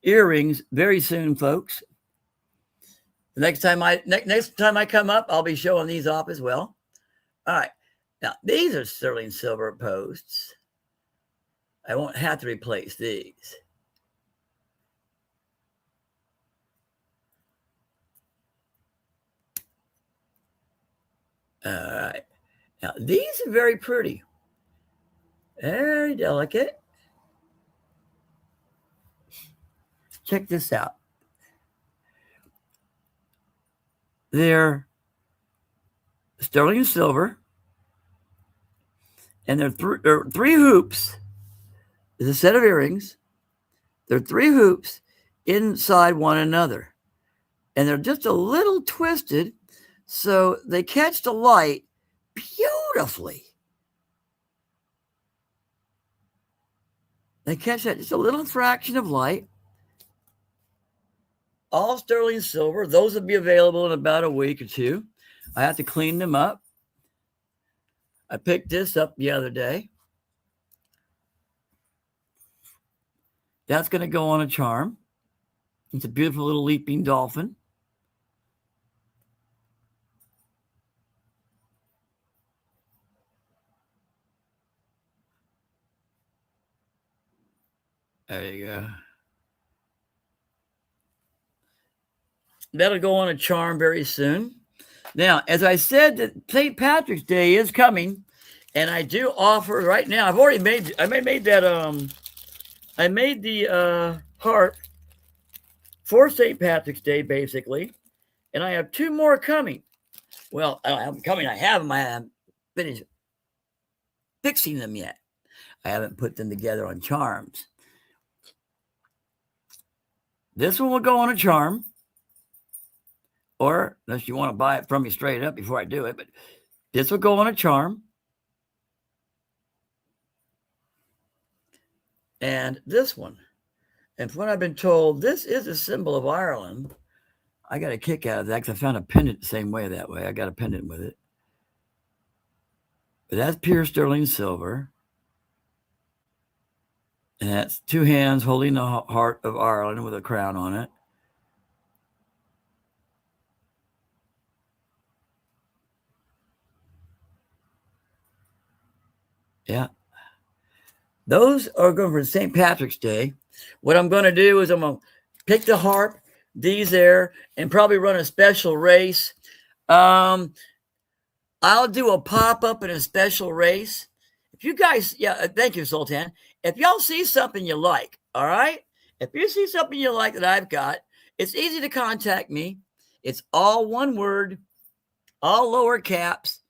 earrings very soon, folks. The next time I come up, I'll be showing these off as well. All right. Now, these are sterling silver posts. I won't have to replace these. All right. Now, these are very pretty. Very delicate. Check this out. They're sterling silver. And they're three hoops. There's a set of earrings. They're three hoops inside one another. And they're just a little twisted, so they catch the light beautifully. They catch that just a little fraction of light. All sterling silver. Those will be available in about a week or two. I have to clean them up. I picked this up the other day. That's going to go on a charm. It's a beautiful little leaping dolphin. There you go. That'll go on a charm very soon. Now, as I said, that St. Patrick's Day is coming, and I do offer right now. I made the heart for St. Patrick's Day, basically, and I have two more coming. Well, I don't have them coming. I have them. I haven't finished fixing them yet. I haven't put them together on charms. This one will go on a charm. Or, unless you want to buy it from me straight up before I do it, but this will go on a charm. And this one And from what I've been told, this is a symbol of Ireland. I got a kick out of that because I found a pendant the same way that way. I got a pendant with it. But that's pure sterling silver. And that's two hands holding the heart of Ireland with a crown on it. Yeah. Those are going for St. Patrick's Day. What I'm going to do is I'm going to pick the harp, these there, and probably run a special race. I'll do a pop-up and a special race. If you guys, thank you, Sultan. If y'all see something you like, all right? If you see something you like that I've got, it's easy to contact me. It's all one word, all lower caps,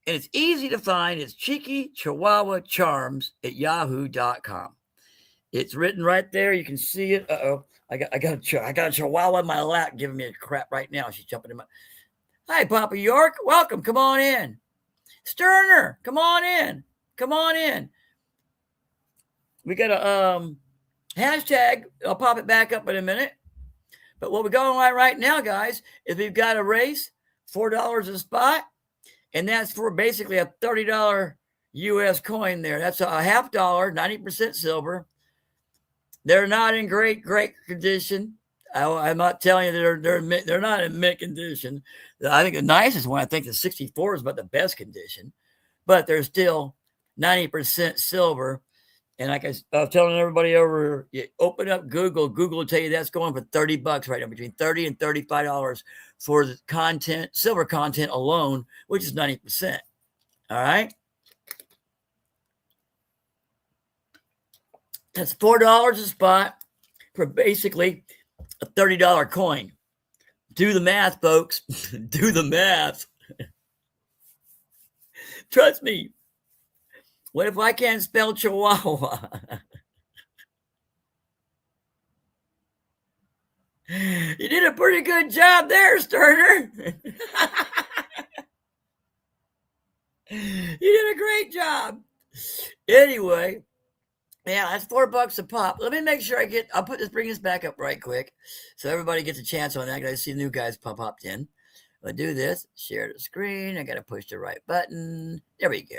and it's easy to find. It's Cheeky Chihuahua Charms at yahoo.com. It's written right there. You can see it. Uh-oh. I got a chihuahua in my lap giving me a crap right now. She's jumping in my... Hi, Papa York. Welcome. Come on in. Sterner, come on in. Come on in. We got a hashtag. I'll pop it back up in a minute. But what we're going on right now, guys, is we've got a race, $4 a spot, and that's for basically a $30 U.S. coin there. That's a $50, 90% silver. They're not in great condition. I'm not telling you they're not in mint condition. I think the nicest one, I think the 64 is about the best condition, but they're still 90% silver. And like I was telling everybody over, you open up Google will tell you that's going for $30 right now, between $30 and $35 for the content, silver content alone, which is 90%. All right. That's $4 a spot for basically a $30 coin. Do the math, folks. Do the math. Trust me. What if I can't spell Chihuahua? You did a pretty good job there, Sterner. You did a great job. Anyway, yeah, that's $4 a pop. Let me make sure bring this back up right quick so everybody gets a chance on that because I see new guys popped in. I'll do this, share the screen. I got to push the right button. There we go.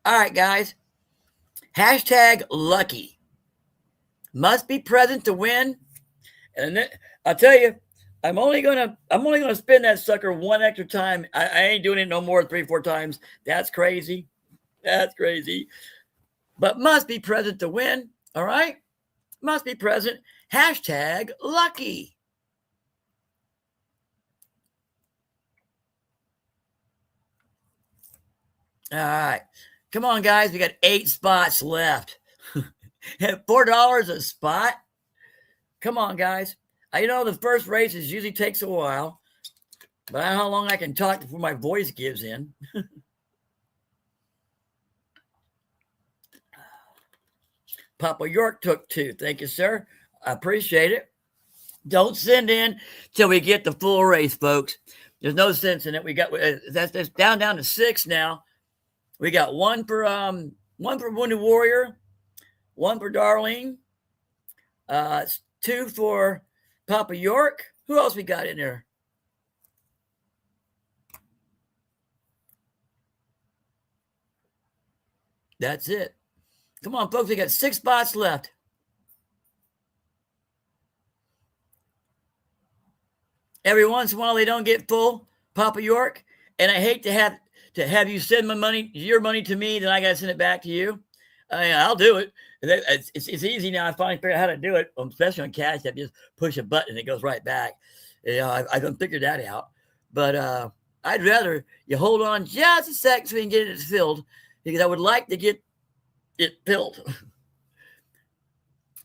All right, guys. Hashtag lucky. Must be present to win. And then, I'll tell you, I'm only gonna spin that sucker one extra time. I ain't doing it no more than 3-4 times. That's crazy. That's crazy. But must be present to win. All right? Must be present. Hashtag lucky. All right. Come on, guys. We got 8 spots left. At $4 a spot. Come on, guys. I know the first races usually takes a while, but I don't know how long I can talk before my voice gives in. Papa York took 2. Thank you, sir. I appreciate it. Don't send in till we get the full race, folks. There's no sense in it. We got that's down to 6 now. We got one for Wounded Warrior, 1 for Darlene, 2 for Papa York. Who else we got in there? That's it. Come on, folks. We got 6 spots left. Every once in a while, they don't get full, Papa York. And I hate to have you send your money to me, then I got to send it back to you. I'll do it. It's easy now. I finally figured out how to do it, especially on Cash App. Just push a button and it goes right back. I can figure that out. But I'd rather you hold on just a sec so we can get it filled, because I would like to get it filled.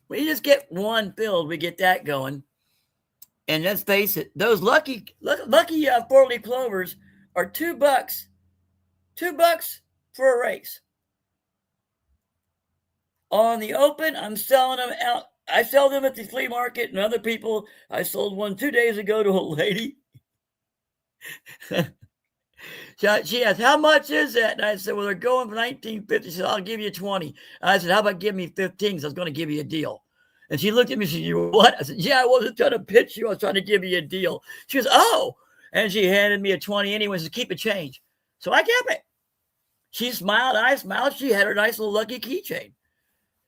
We just get one filled, we get that going. And let's face it, those lucky 4-leaf clovers are $2. $2 for a race. On the open, I'm selling them out. I sell them at the flea market and other people. I sold one 2 days ago to a lady. She asked, how much is that? And I said, well, they're going for $19.50. She said, I'll give you 20. And I said, how about give me 15? Because I was going to give you a deal. And she looked at me and said, "You what?" I said, "Yeah, I wasn't trying to pitch you. I was trying to give you a deal." She goes, "Oh." And she handed me a 20 anyway, said, "Keep a change." So I kept it. She smiled, I smiled. She had her nice little lucky keychain.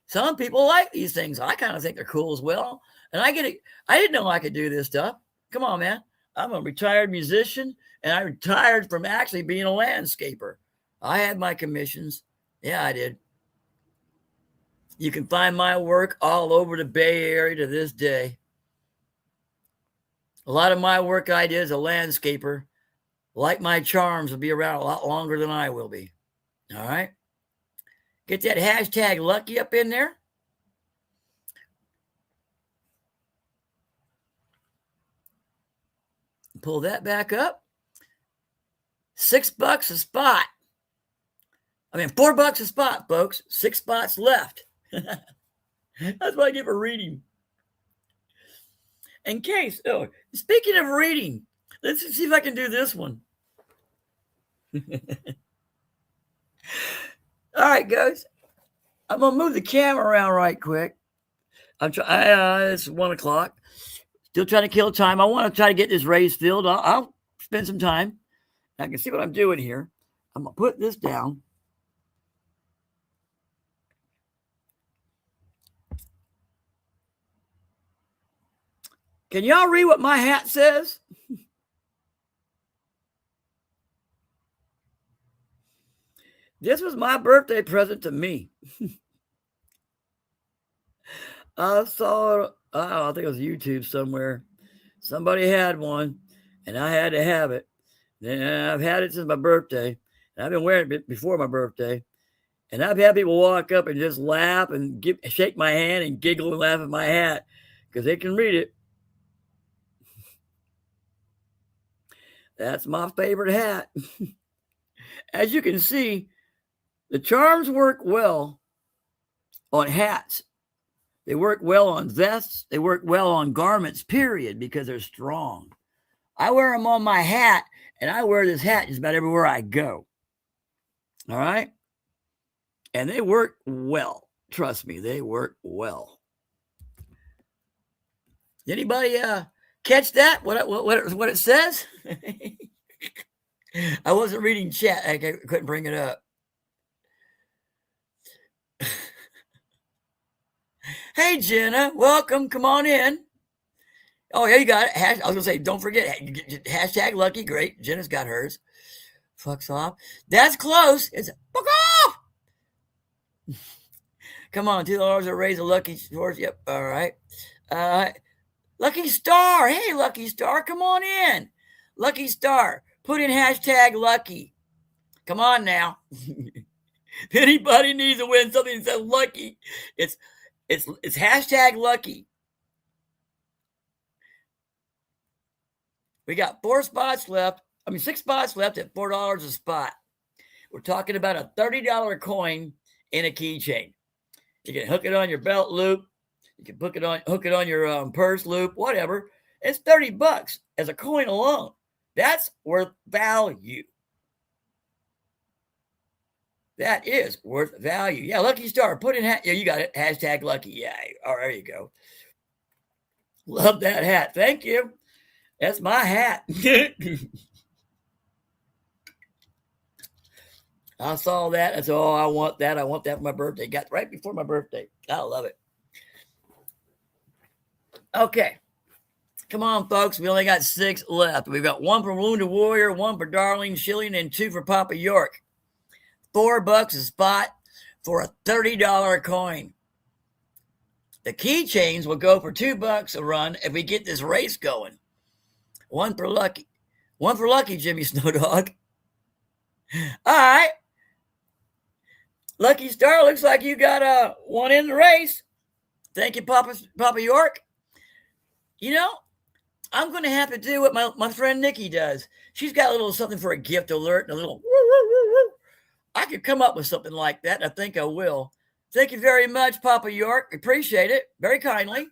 Some people like these things. I kind of think they're cool as well. And I get it. I didn't know I could do this stuff. Come on, man. I'm a retired musician, and I retired from actually being a landscaper. I had my commissions. Yeah, I did. You can find my work all over the Bay Area to this day. A lot of my work I did as a landscaper, like my charms, will be around a lot longer than I will be. All right. Get that hashtag lucky up in there. Pull that back up. $6 a spot. I mean, $4 a spot, folks. 6 spots left. That's what I get for reading. In case, speaking of reading, let's see if I can do this one. All right, guys. I'm going to move the camera around right quick. It's 1 o'clock. Still trying to kill time. I want to try to get this race filled. I'll spend some time. I can see what I'm doing here. I'm going to put this down. Can y'all read what my hat says? This was my birthday present to me. I saw, I think it was YouTube somewhere. Somebody had one, and I had to have it. And I've had it since my birthday. And I've been wearing it before my birthday. And I've had people walk up and just laugh and shake my hand and giggle and laugh at my hat because they can read it. That's my favorite hat. As you can see, the charms work well on hats. They work well on vests. They work well on garments, period, because they're strong. I wear them on my hat, and I wear this hat just about everywhere I go. All right? And they work well. Trust me, they work well. Anybody catch that? What it says? I wasn't reading chat. I couldn't bring it up. Hey, Jenna, welcome. Come on in. Oh, yeah, you got it. I was going to say, don't forget, hashtag lucky. Great. Jenna's got hers. Fucks off. That's close. It's fuck off. Come on, $2 to raise a lucky source. Yep. All right. Lucky Star. Hey, Lucky Star, come on in. Lucky Star, put in hashtag lucky. Come on now. If anybody needs to win something that says lucky, it's hashtag lucky. We got 6 spots left at $4 a spot. We're talking about a $30 coin in a keychain. You can hook it on your belt loop. You can hook it on your purse loop, whatever. It's $30 as a coin alone. That's worth value. That is worth value. Yeah, Lucky Star, put in hat. Yeah, you got it. Hashtag lucky. Yeah, oh, there you go. Love that hat. Thank you. That's my hat. I saw that. I said, oh, I want that. I want that for my birthday. Got right before my birthday. I love it. Okay. Come on, folks. We only got 6 left. We've got 1 for Wounded Warrior, 1 for Darling Schilling, and 2 for Papa York. $4 a spot for a $30 coin. The keychains will go for $2 a run if we get this race going. 1 for Lucky. 1 for Lucky, Jimmy Snowdog. All right. Lucky Star, looks like you got one in the race. Thank you, Papa York. You know, I'm going to have to do what my friend Nikki does. She's got a little something for a gift alert and a little woo, woo, woo, woo. I could come up with something like that, and I think I will. Thank you very much, Papa York. Appreciate it very kindly.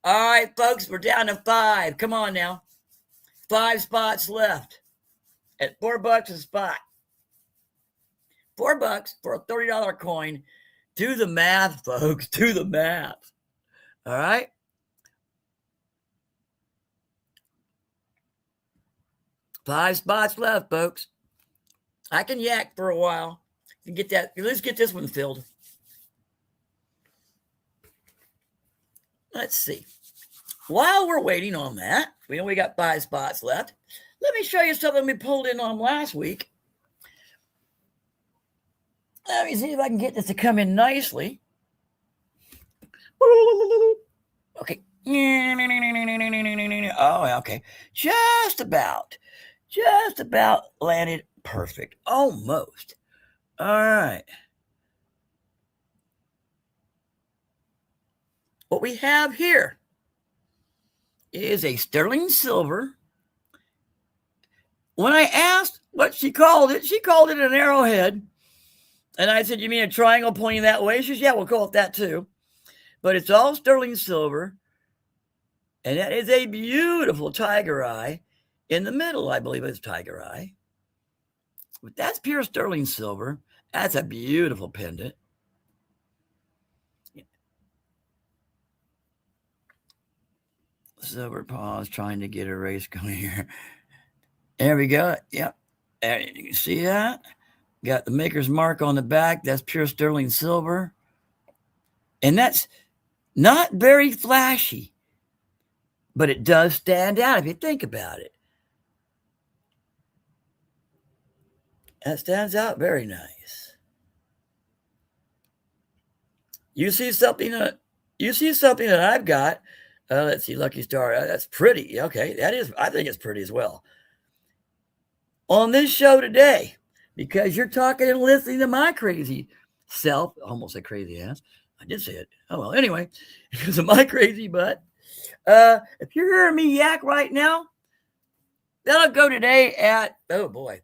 All right, folks, we're down to 5. Come on now. 5 spots left at $4 a spot. $4 for a $30 coin. Do the math, folks. Do the math. All right. Five spots left, folks. I can yak for a while. You get that. Let's get this one filled. Let's see. While we're waiting on that, we know we got 5 spots left. Let me show you something we pulled in on last week. Let me see if I can get this to come in nicely. Okay. Oh, okay. Just about landed perfect. Almost. All right. What we have here is a sterling silver. When I asked what she called it an arrowhead. And I said, you mean a triangle pointing that way? She says, yeah, we'll call it that too. But it's all sterling silver. And that is a beautiful tiger eye. In the middle, I believe it's tiger eye. But that's pure sterling silver. That's a beautiful pendant. Silver paws trying to get a race going here. There we go. Yep. There, you can see that. Got the maker's mark on the back. That's pure sterling silver. And that's not very flashy, but it does stand out if you think about it. That stands out very nice. You see something that I've got. Let's see, Lucky Star. That's pretty. Okay, that is. I think it's pretty as well. On this show today, because you're talking and listening to my crazy self, almost a crazy ass. I did say it. Oh, well, anyway, because of my crazy butt. If you're hearing me yak right now, that'll go today at, oh boy.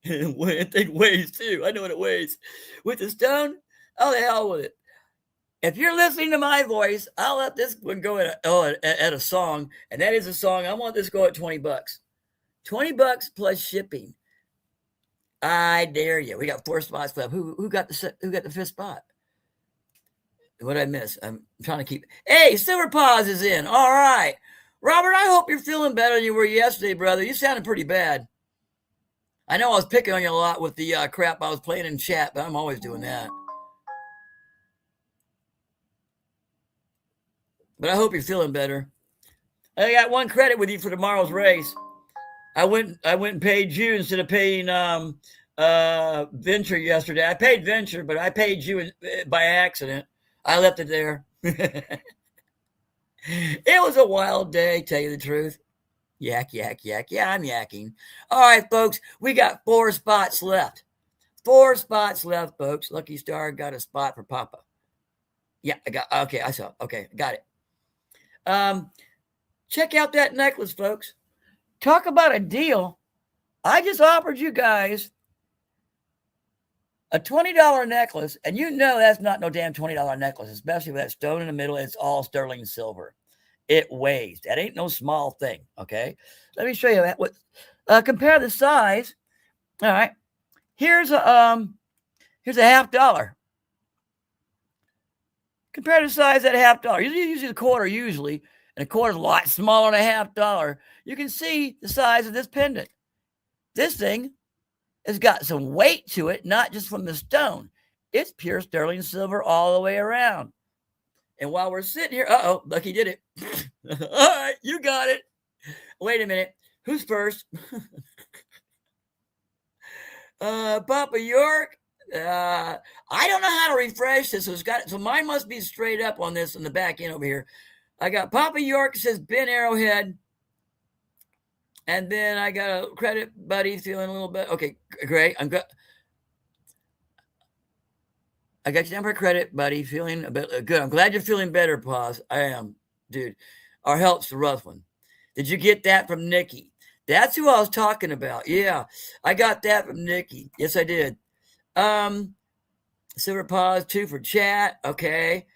It weighs too. I know what it weighs. With the stone, oh, the hell with it. If you're listening to my voice, I'll let this one go at a song, and that is a song. I want this to go at $20. $20 plus shipping. I dare you. We got 4 spots left. Who got the 5th spot? What did I miss? I'm trying to keep. Hey, Silver Paws is in. All right, Robert. I hope you're feeling better than you were yesterday, brother. You sounded pretty bad. I know I was picking on you a lot with the crap I was playing in chat, but I'm always doing that. But I hope you're feeling better. I got one credit with you for tomorrow's race. I went and paid you instead of paying Venture yesterday. I paid Venture, but I paid you by accident. I left it there. It was a wild day, tell you the truth. Yak, yak, yak. Yeah, I'm yakking. All right, folks, we got 4 spots left. 4 spots left, folks. Lucky Star got a spot for Papa. Yeah, I saw. Okay, got it. Check out that necklace, folks. Talk about a deal. I just offered you guys a $20 necklace, and you know that's not no damn $20 necklace, especially with that stone in the middle. It's all sterling silver. It weighs. That ain't no small thing, okay? Let me show you that. Compare the size. All right. Here's a $50. Compare the size of that $50. Usually the quarter, and a quarter's a lot smaller than a $50. You can see the size of this pendant. This thing has got some weight to it, not just from the stone. It's pure sterling silver all the way around. And while we're sitting here, Lucky did it. All right, you got it. Wait a minute. Who's first? Papa York. I don't know how to refresh this. So mine must be straight up on this in the back end over here. I got Papa York says Ben Arrowhead. And then I got a credit buddy feeling a little bit. Okay, great. I got you down for credit, buddy. Feeling a bit good. I'm glad you're feeling better, Paws. I am, dude. Our health's a rough one. Did you get that from Nikki? That's who I was talking about. Yeah, I got that from Nikki. Yes, I did. Silver Paws 2 for chat. Okay.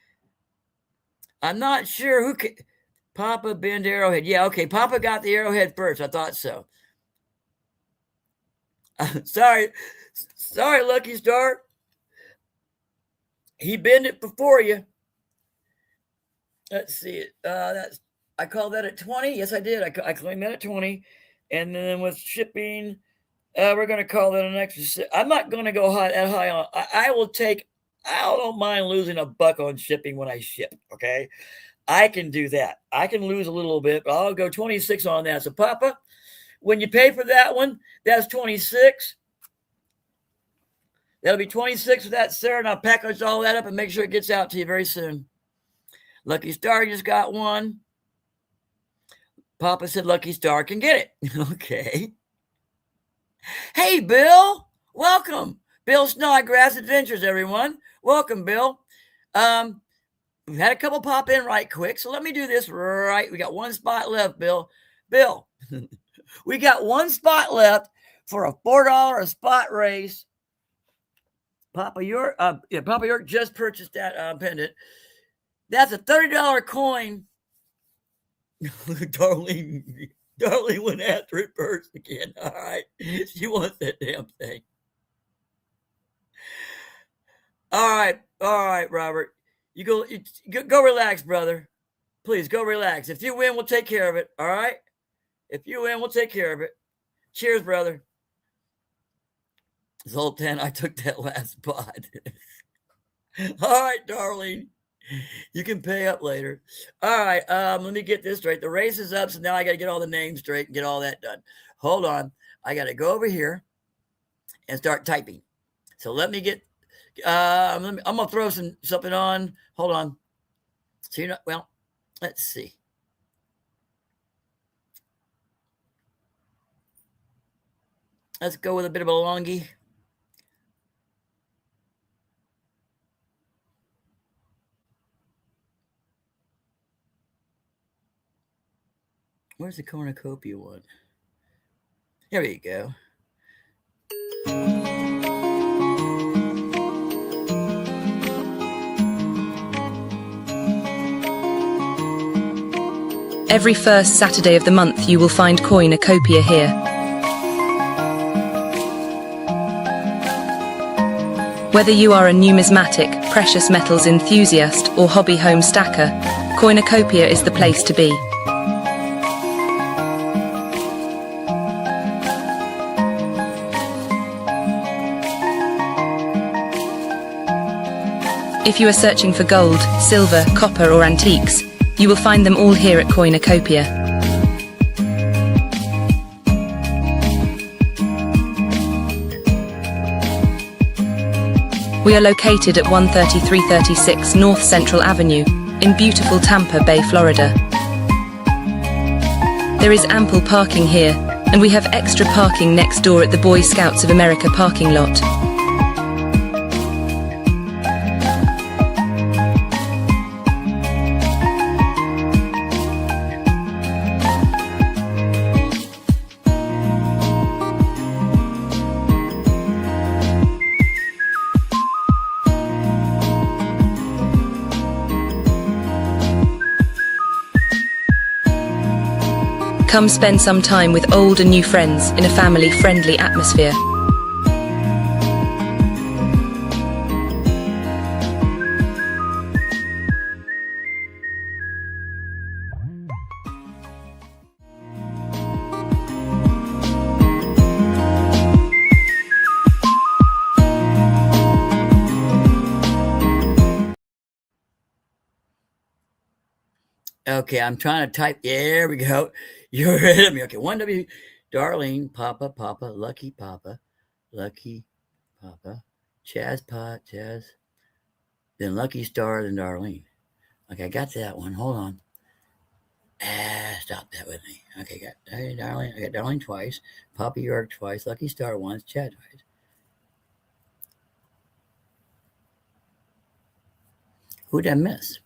I'm not sure who could. Papa bend Arrowhead. Yeah, okay. Papa got the Arrowhead first. I thought so. Sorry, Lucky Star. He bent it before you. Let's see. I called that at 20. Yes, I did. I claimed that at 20. And then with shipping, we're going to call that an extra. I'm not going to go that high on. I will take. I don't mind losing $1 on shipping when I ship. Okay, I can do that. I can lose a little bit, but I'll go 26 on that. So, Papa, when you pay for that one, that's 26. That'll be 26 for that, sir. And I'll package all that up and make sure it gets out to you very soon. Lucky Star just got one. Papa said Lucky Star can get it. Okay. Hey, Bill. Welcome. Bill Snodgrass Adventures, everyone. Welcome, Bill. We've had a couple pop in right quick, so let me do this right. We got one spot left, Bill. Bill, we got one spot left for a $4 a spot race. Papa York just purchased that pendant. That's a $30 coin. Darlene went after it first again. All right. She wants that damn thing. All right, Robert. You go relax, brother. Please go relax. If you win, we'll take care of it. All right? If you win, we'll take care of it. Cheers, brother. Zoltan, I took that last spot. All right, Darlene. You can pay up later. All right. Let me get this straight. The race is up, so now I got to get all the names straight and get all that done. Hold on. I got to go over here and start typing. So let me get. I'm gonna throw something on. Hold on. So let's see. Let's go with a bit of a longie. Where's the cornucopia one? Here we go. Every first Saturday of the month you will find Coinocopia here. Whether you are a numismatic, precious metals enthusiast or hobby home stacker, Coinocopia is the place to be. If you are searching for gold, silver, copper or antiques, you will find them all here at Coinocopia. We are located at 13336 North Central Avenue, in beautiful Tampa Bay, Florida. There is ample parking here, and we have extra parking next door at the Boy Scouts of America parking lot. Come spend some time with old and new friends in a family-friendly atmosphere. Okay, I'm trying to type. There we go. You're ahead of me. Okay, 1W, Darlene, Papa, Lucky Papa, Chaz, then Lucky Star, then Darlene. Okay, I got that one. Hold on. Stop that with me. Okay, got Darlene. I got Darlene twice, Papa York twice, Lucky Star once, Chad twice. Who did I miss?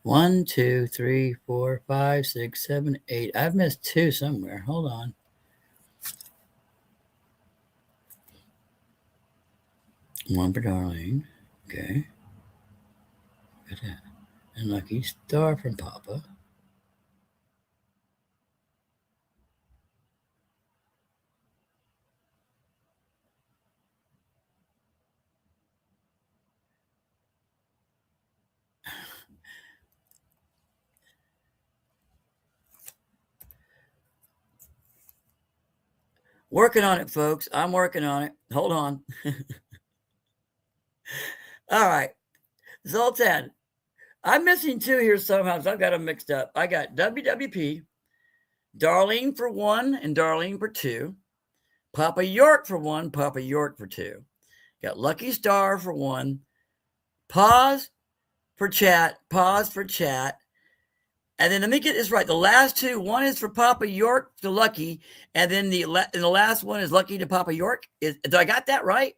1, 2, 3, 4, 5, 6, 7, 8. I've missed 2 somewhere. Hold on. One for Darlene. Okay. Look at that. And Lucky Star from Papa. Working on it, folks. I'm working on it. Hold on. All right. Zoltan. I'm missing two here somehow. I've got them mixed up. I got WWP, Darlene for 1 and Darlene for 2. Papa York for 1, Papa York for 2. Got Lucky Star for 1. Pause for chat. And then let me get this right. The last two, one is for Papa York to Lucky, and then the last one is Lucky to Papa York. Do I got that right?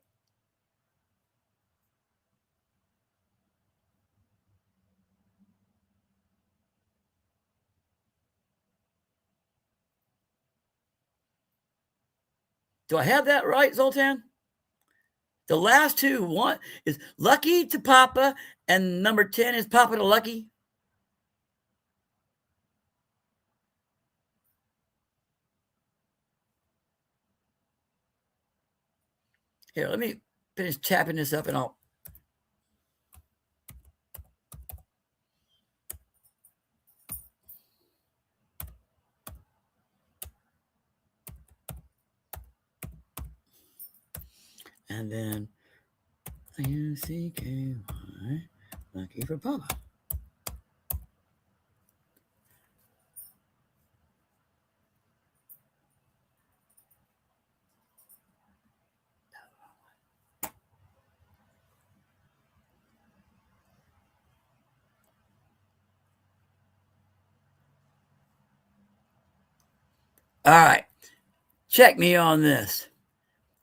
Do I have that right, Zoltan? The last two, one is Lucky to Papa, and number 10 is Papa to Lucky. Here, let me finish tapping this up and I'll. And then Lucky, Lucky for Papa. All right. Check me on this.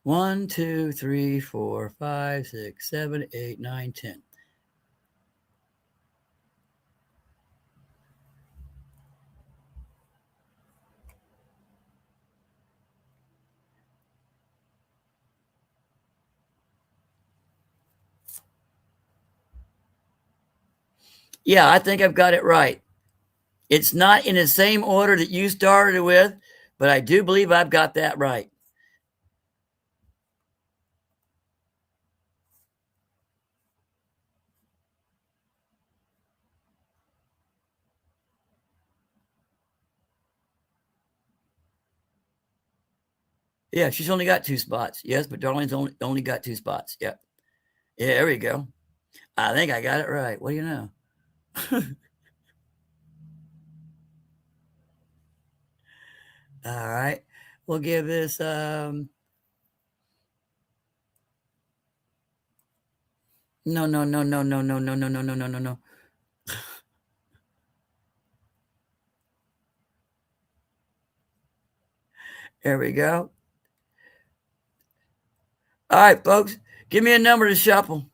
1, 2, 3, 4, 5, 6, 7, 8, 9, 10. Yeah, I think I've got it right. It's not in the same order that you started with, but I do believe I've got that right. Yeah, she's only got 2 spots. Yes, but Darlene's only got 2 spots. Yep. Yeah, there we go. I think I got it right. What do you know? All right. We'll give this no. There we go. All right, folks. Give me a number to shuffle.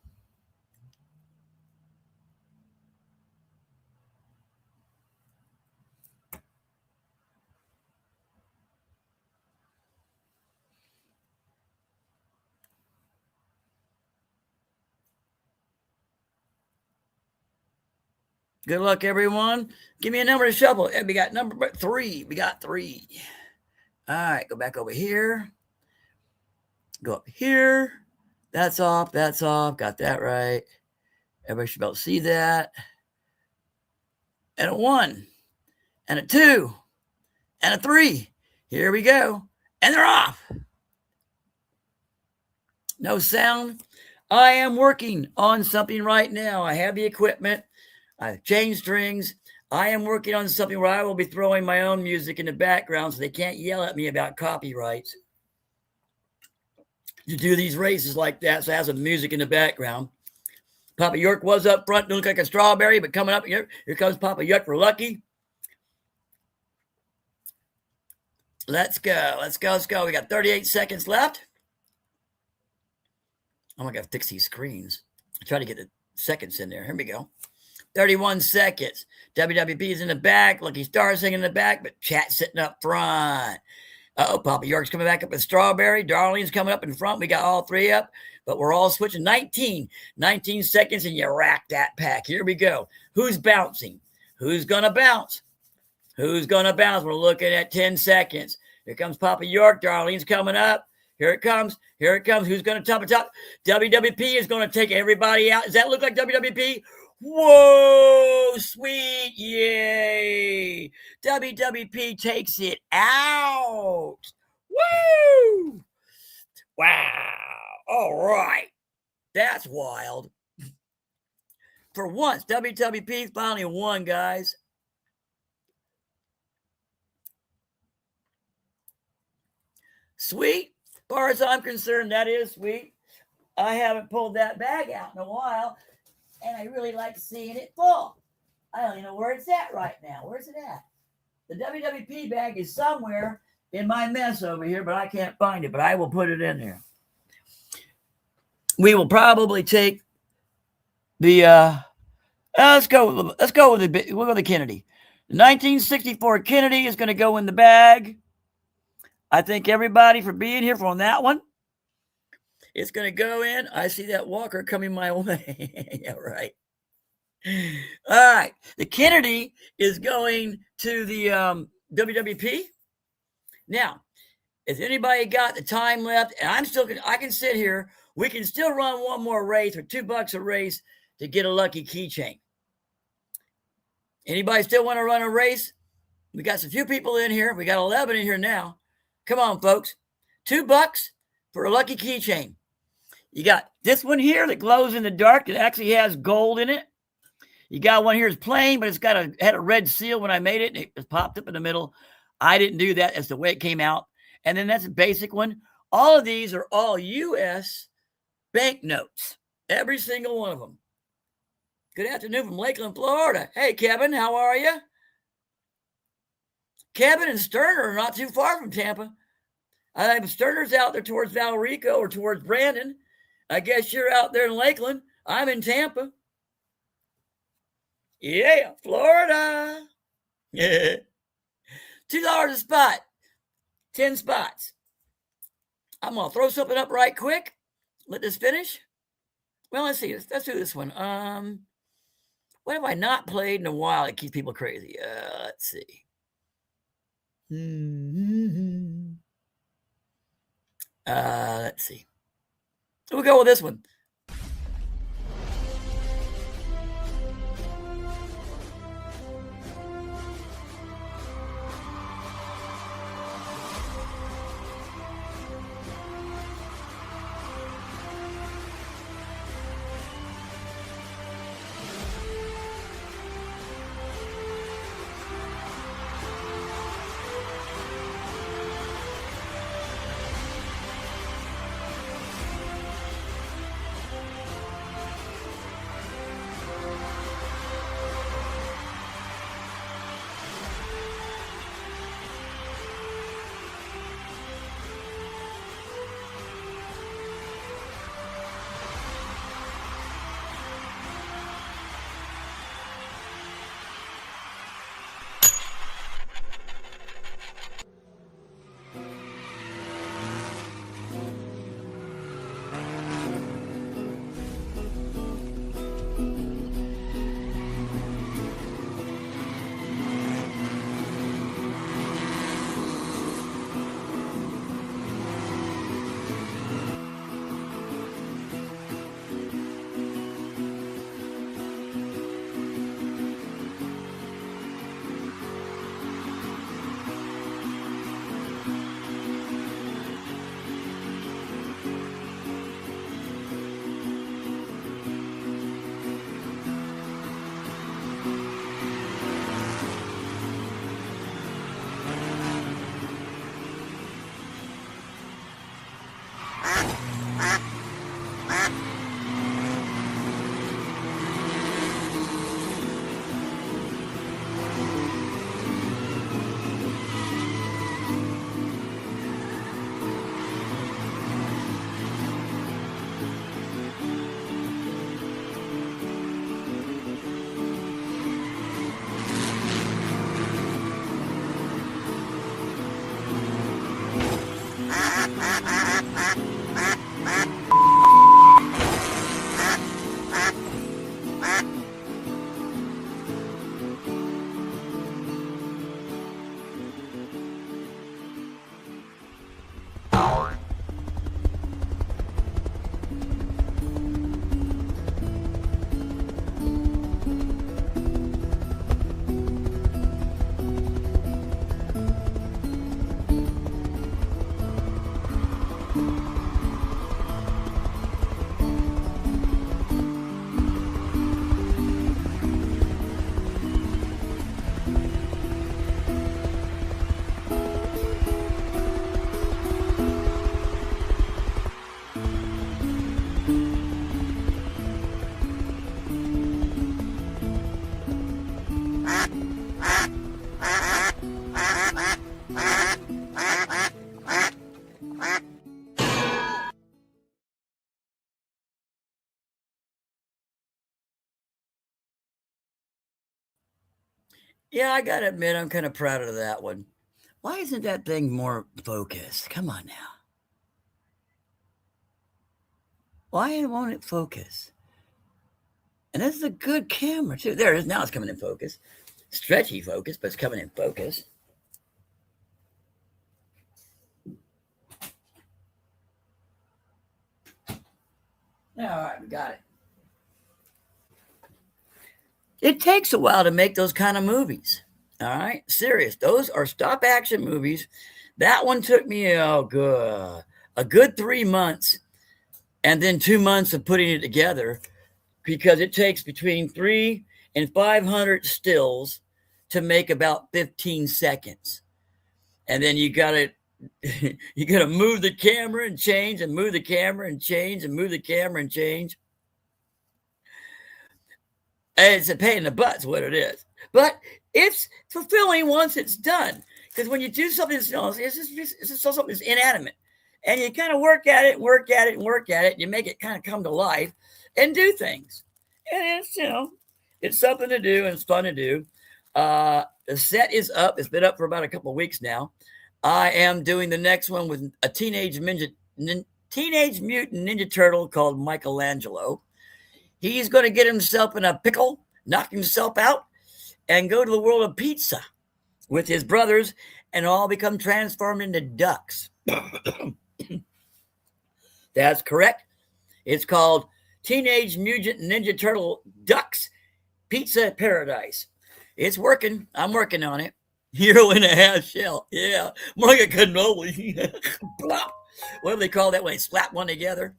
Good luck, everyone. Give me a number to shuffle. And we got number 3. We got 3. All right, go back over here. Go up here. That's off. That's off. Got that right. Everybody should be able to see that. And a 1. And a 2. And a 3. Here we go. And they're off. No sound. I am working on something right now. I have the equipment. I've changed strings. I am working on something where I will be throwing my own music in the background so they can't yell at me about copyrights. You do these races like that, so it has some music in the background. Papa York was up front, look like a strawberry, but coming up here comes Papa York for Lucky. Let's go. Let's go. We got 38 seconds left. Oh my God, fix these screens. I try to get the seconds in there. Here we go. 31 seconds. WWP is in the back. Lucky Star singing in the back, but Chat sitting up front. Papa York's coming back up with Strawberry. Darlene's coming up in front. We got all 3 up, but we're all switching. 19 seconds, and you rack that pack. Here we go. Who's bouncing? Who's going to bounce? Who's going to bounce? We're looking at 10 seconds. Here comes Papa York. Darlene's coming up. Here it comes. Who's going to top? WWP is going to take everybody out. Does that look like WWP? Whoa, sweet. Yay. WWP takes it out. Woo! Wow. All right. That's wild. For once, WWP finally won, guys. Sweet. As far as I'm concerned, that is sweet. I haven't pulled that bag out in a while, and I really like seeing it full. I don't even know where it's at right now. Where's it at? The WWP bag is somewhere in my mess over here, but I can't find it, but I will put it in there. We will probably take the let's go with the Kennedy. The 1964 Kennedy is going to go in the bag. I thank everybody for being here on that one. It's going to go in. I see that Walker coming my way. Yeah, right. All right. The Kennedy is going to the WWP. Now, if anybody got the time left, and I can sit here. We can still run one more race for $2 a race to get a lucky keychain. Anybody still want to run a race? We got a few people in here. We got 11 in here now. Come on, folks. $2 for a lucky keychain. You got this one here that glows in the dark. It actually has gold in it. You got one here that's plain, but it's had a red seal when I made it. And it popped up in the middle. I didn't do that. That's the way it came out. And then that's a basic one. All of these are all U.S. banknotes. Every single one of them. Good afternoon from Lakeland, Florida. Hey, Kevin, how are you? Kevin and Sterner are not too far from Tampa. I think Sterner's out there towards Valrico or towards Brandon. I guess you're out there in Lakeland. I'm in Tampa. Yeah, Florida. Yeah. $2 a spot. 10 spots. I'm going to throw something up right quick. Let this finish. Well, let's see. Let's do this one. What have I not played in a while that keeps people crazy? Let's see. Let's see. We'll go with this one. Yeah, I gotta admit, I'm kind of proud of that one. Why isn't that thing more focused? Come on now. Why won't it focus? And this is a good camera, too. There it is. Now it's coming in focus. Stretchy focus, but it's coming in focus. All right, we got it. It takes a while to make those kind of movies. All right, serious. Those are stop action movies. That one took me a good 3 months, and then 2 months of putting it together, because it takes between 300 and 500 stills to make about 15 seconds, and then you gotta move the camera and change, and move the camera and change, and move the camera and change. It's a pain in the butt, is what it is. But it's fulfilling once it's done. Because when you do something it's just something that's inanimate, and you kind of work at it, and you make it kind of come to life and do things. And it's, it's something to do, and it's fun to do. The set is up. It's been up for about a couple of weeks now. I am doing the next one with a Teenage Mutant Ninja Turtle called Michelangelo. He's going to get himself in a pickle, knock himself out, and go to the world of pizza with his brothers, and all become transformed into ducks. That's correct. It's called Teenage Mutant Ninja Turtle Ducks Pizza Paradise. It's working. I'm working on it. 1.5 shell. Yeah, more like a cannoli. Plop. What do they call that when they slap one together?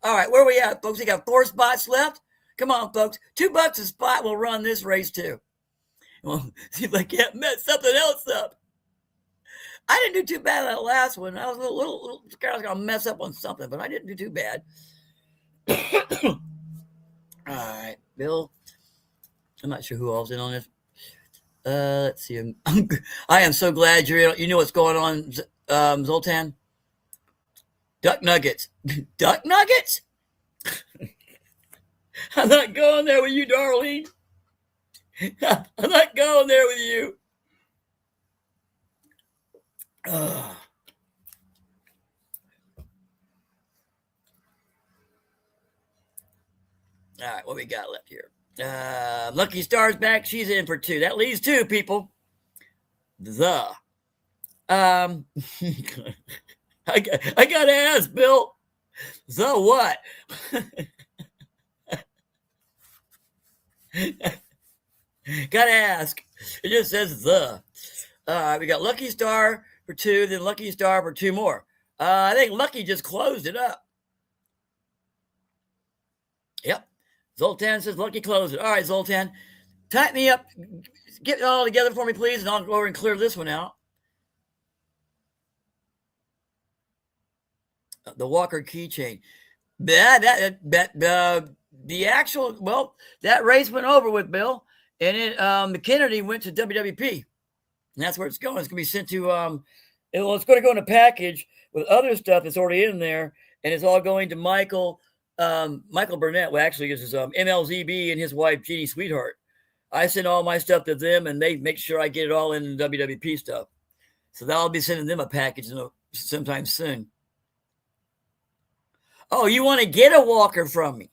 All right, where are we at, folks? We got 4 spots left. Come on, folks. $2 a spot will run this race, too. Well, see if I can't mess something else up. I didn't do too bad on that last one. I was a little scared I was going to mess up on something, but I didn't do too bad. All right, Bill. I'm not sure who else in on this. Let's see. I am so glad you know what's going on, Zoltan. Duck nuggets. Duck nuggets? I'm not going there with you, Darlene. I'm not going there with you. All right, what we got left here? Lucky Star's back. She's in for 2. That leaves 2 people. I got to ask, Bill. So what? Got to ask. It just says the. We got Lucky Star for 2, then Lucky Star for 2 more. I think Lucky just closed it up. Yep. Zoltan says Lucky closed it. All right, Zoltan. Tighten me up. Get it all together for me, please, and I'll go over and clear this one out. The Walker keychain. The actual, well, that race went over with, Bill, and McKennedy went to WWP, and that's where it's going. It's going to be sent to it's going to go in a package with other stuff that's already in there, and it's all going to Michael Burnett. Well, actually, this is MLZB and his wife Jeannie Sweetheart. I send all my stuff to them, and they make sure I get it all in the WWP stuff. So I'll be sending them a package sometime soon. Oh, you want to get a walker from me?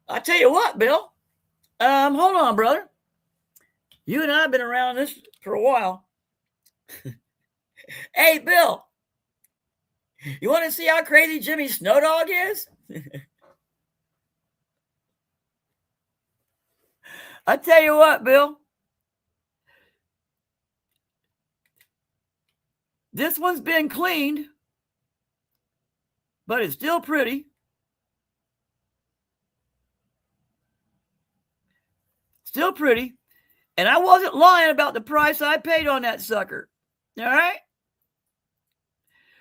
I tell you what, Bill. Hold on, brother. You and I have been around this for a while. Hey, Bill. You want to see how crazy Jimmy Snow Dog is? I tell you what, Bill. This one's been cleaned, but it's still pretty. Still pretty. And I wasn't lying about the price I paid on that sucker. All right?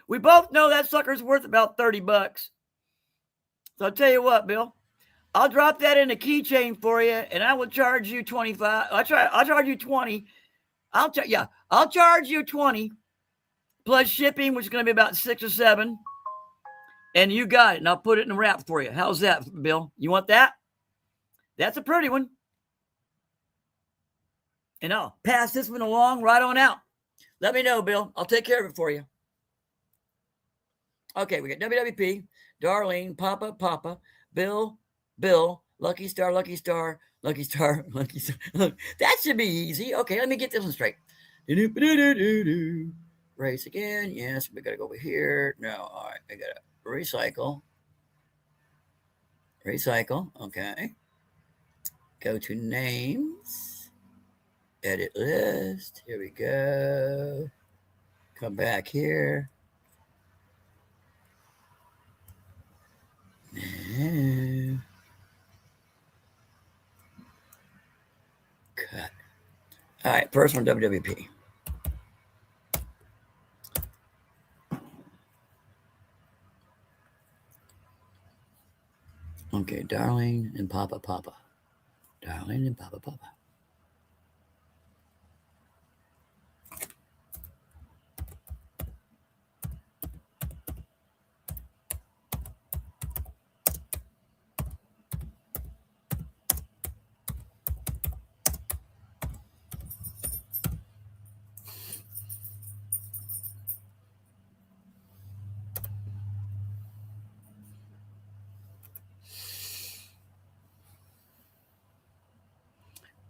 We both know that sucker's worth about $30. So I'll tell you what, Bill. I'll drop that in a keychain for you, and I will charge you 25. I'll charge you 20. I'll charge you 20 plus shipping, which is going to be about 6 or 7. And you got it, and I'll put it in a wrap for you. How's that, Bill? You want that? That's a pretty one. And I'll pass this one along right on out. Let me know, Bill. I'll take care of it for you. Okay, we got WWP, Darlene, Papa, Bill, Lucky Star. That should be easy. Okay, let me get this one straight. Race again. Yes, we got to go over here. No, all right, I got to recycle. Okay. Go to names. Edit list. Here we go. Come back here. No. Cut. All right, first one, WWP. Okay, Darlene and Papa. Darlene and Papa.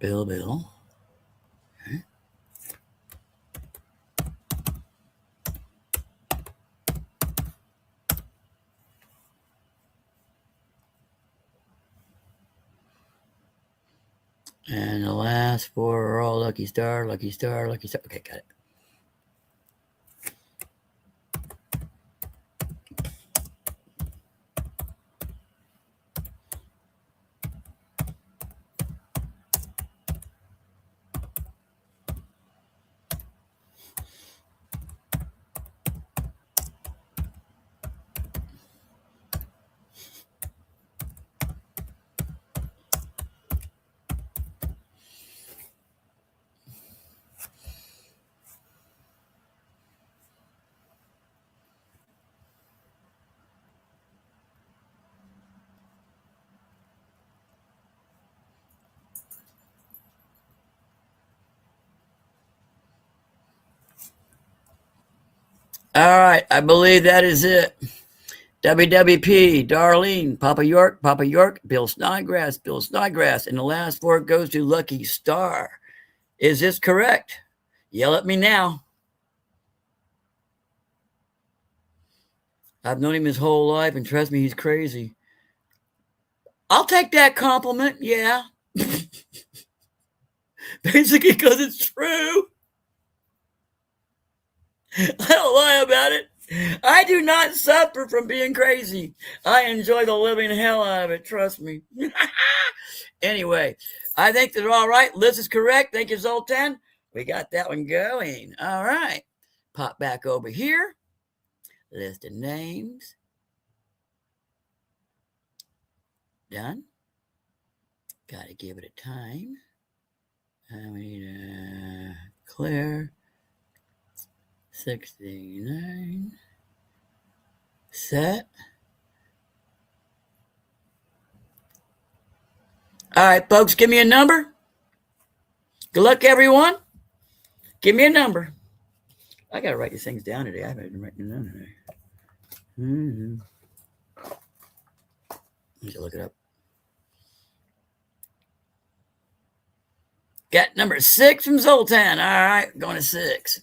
Bill. Okay. And the last 4 are all Lucky Star. Okay, got it. All right, I believe that is it. WWP, Darlene, Papa York, Bill Snodgrass, and the last 4 goes to Lucky Star. Is this correct? Yell at me now. I've known him his whole life, and trust me, he's crazy. I'll take that compliment, yeah. Basically, because it's true. I don't lie about it. I do not suffer from being crazy. I enjoy the living hell out of it. Trust me. Anyway, I think they're all right. Liz is correct. Thank you, Zoltan. We got that one going. All right. Pop back over here. List of names. Done. Got to give it a time. We need clear. 69. Set. All right, folks, give me a number. Good luck, everyone. Give me a number. I got to write these things down today. I haven't been writing them down today. Need to look it up. Got number 6 from Zoltan. All right, going to 6.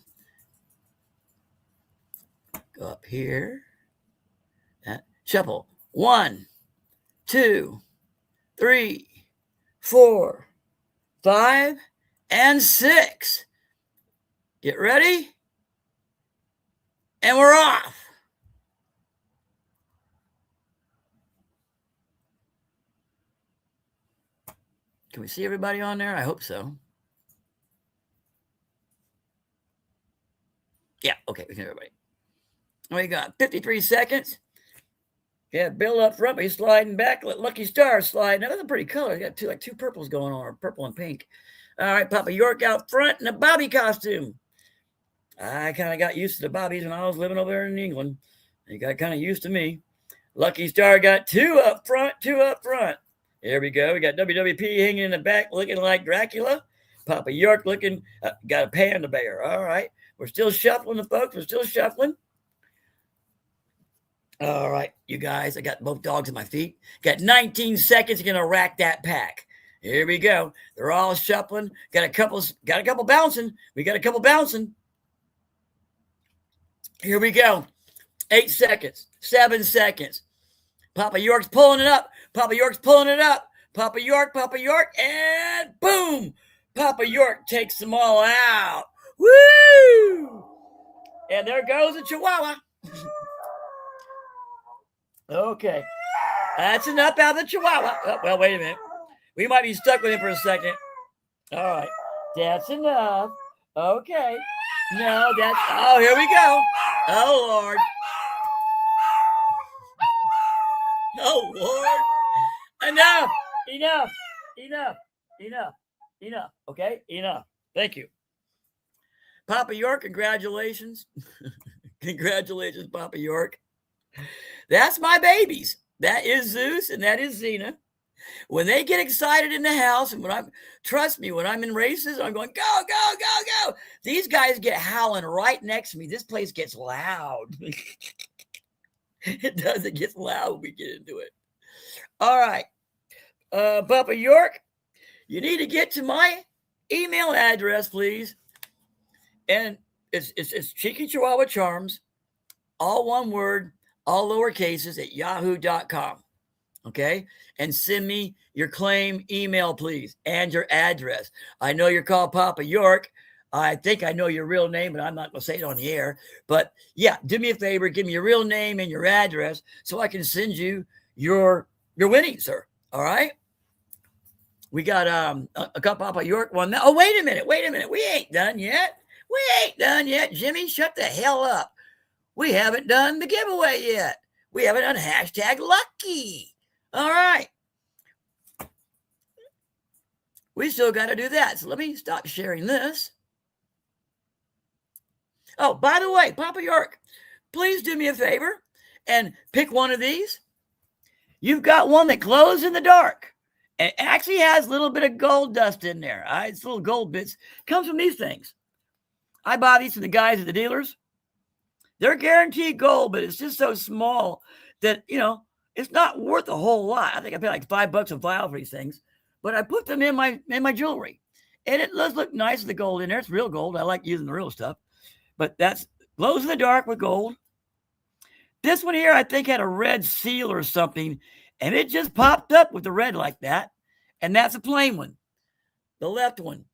Go up here. Shuffle. 1, 2, 3, 4, 5, and 6. Get ready. And we're off. Can we see everybody on there? I hope so. Yeah, okay, we can everybody. We got 53 seconds. Yeah, Bill up front, but he's sliding back. Lucky Star sliding. That's a pretty color. He got two purples going on, or purple and pink. All right, Papa York out front in a Bobby costume. I kind of got used to the Bobbies when I was living over there in England. They got kind of used to me. Lucky Star got two up front. There we go. We got WWP hanging in the back looking like Dracula. Papa York looking, got a panda bear. All right. We're still shuffling, folks. We're still shuffling. All right, you guys, I got both dogs at my feet. Got 19 seconds. You're going to rack that pack. Here we go. They're all shuffling. Got a couple bouncing. We got a couple bouncing. Here we go. 8 seconds. 7 seconds. Papa York's pulling it up. Papa York, and boom! Papa York takes them all out. Woo! And there goes a Chihuahua. Okay. That's enough out of the Chihuahua. Oh, well, wait a minute. We might be stuck with him for a second. All right. That's enough. Okay. No, oh, here we go. Oh, Lord. Oh, Lord. Enough. Okay? Enough. Thank you. Papa York, congratulations. Congratulations, Papa York. That's my babies. That is Zeus and that is Xena. When they get excited in the house, and trust me, when I'm in races, I'm going, go, go, go, go. These guys get howling right next to me. This place gets loud. It does. It gets loud when we get into it. All right. Papa York, you need to get to my email address, please. And it's Cheeky Chihuahua Charms, all one word, all lower cases at yahoo.com. Okay. And send me your claim email, please, and your address. I know you're called Papa York. I think I know your real name, but I'm not going to say it on the air. But yeah, do me a favor. Give me your real name and your address so I can send you your winnings, sir. All right. We got a couple Papa York one. Oh, wait a minute. We ain't done yet. Jimmy, shut the hell up. We haven't done the giveaway yet. We haven't done hashtag lucky. All right. We still got to do that. So let me stop sharing this. Oh, by the way, Papa York, please do me a favor and pick one of these. You've got one that glows in the dark. It actually has a little bit of gold dust in there. It's little gold bits. Comes from these things. I buy these from the guys at the dealers. They're guaranteed gold, but it's just so small that, it's not worth a whole lot. I think I paid like $5 a vial for these things, but I put them in my jewelry, and it does look nice with the gold in there. It's real gold. I like using the real stuff, but that's glows in the dark with gold. This one here, I think, had a red seal or something, and it just popped up with the red like that, and that's a plain one. The left one.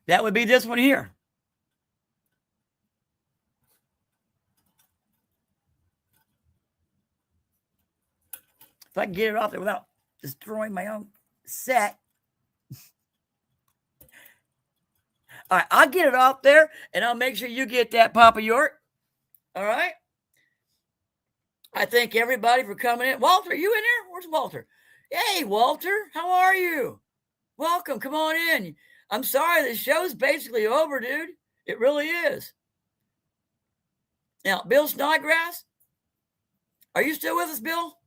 That would be this one here. If I can get it off there without destroying my own set. All right, I'll get it off there, and I'll make sure you get that, Papa York. All right? I thank everybody for coming in. Walter, you in there? Where's Walter? Hey, Walter, how are you? Welcome. Come on in. I'm sorry, the show's basically over, dude. It really is. Now, Bill Snodgrass, are you still with us, Bill?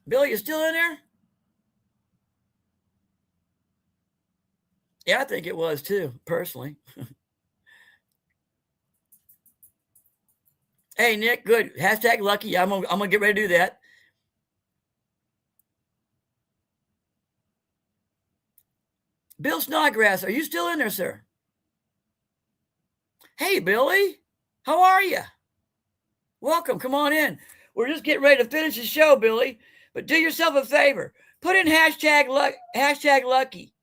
Bill, you still in there? Yeah, I think it was too, personally. Hey, Nick, good. Hashtag lucky. I'm gonna get ready to do that. Bill Snodgrass, are you still in there, sir? Hey, Billy, how are you? Welcome. Come on in. We're just getting ready to finish the show, Billy. But do yourself a favor. Put in hashtag lucky.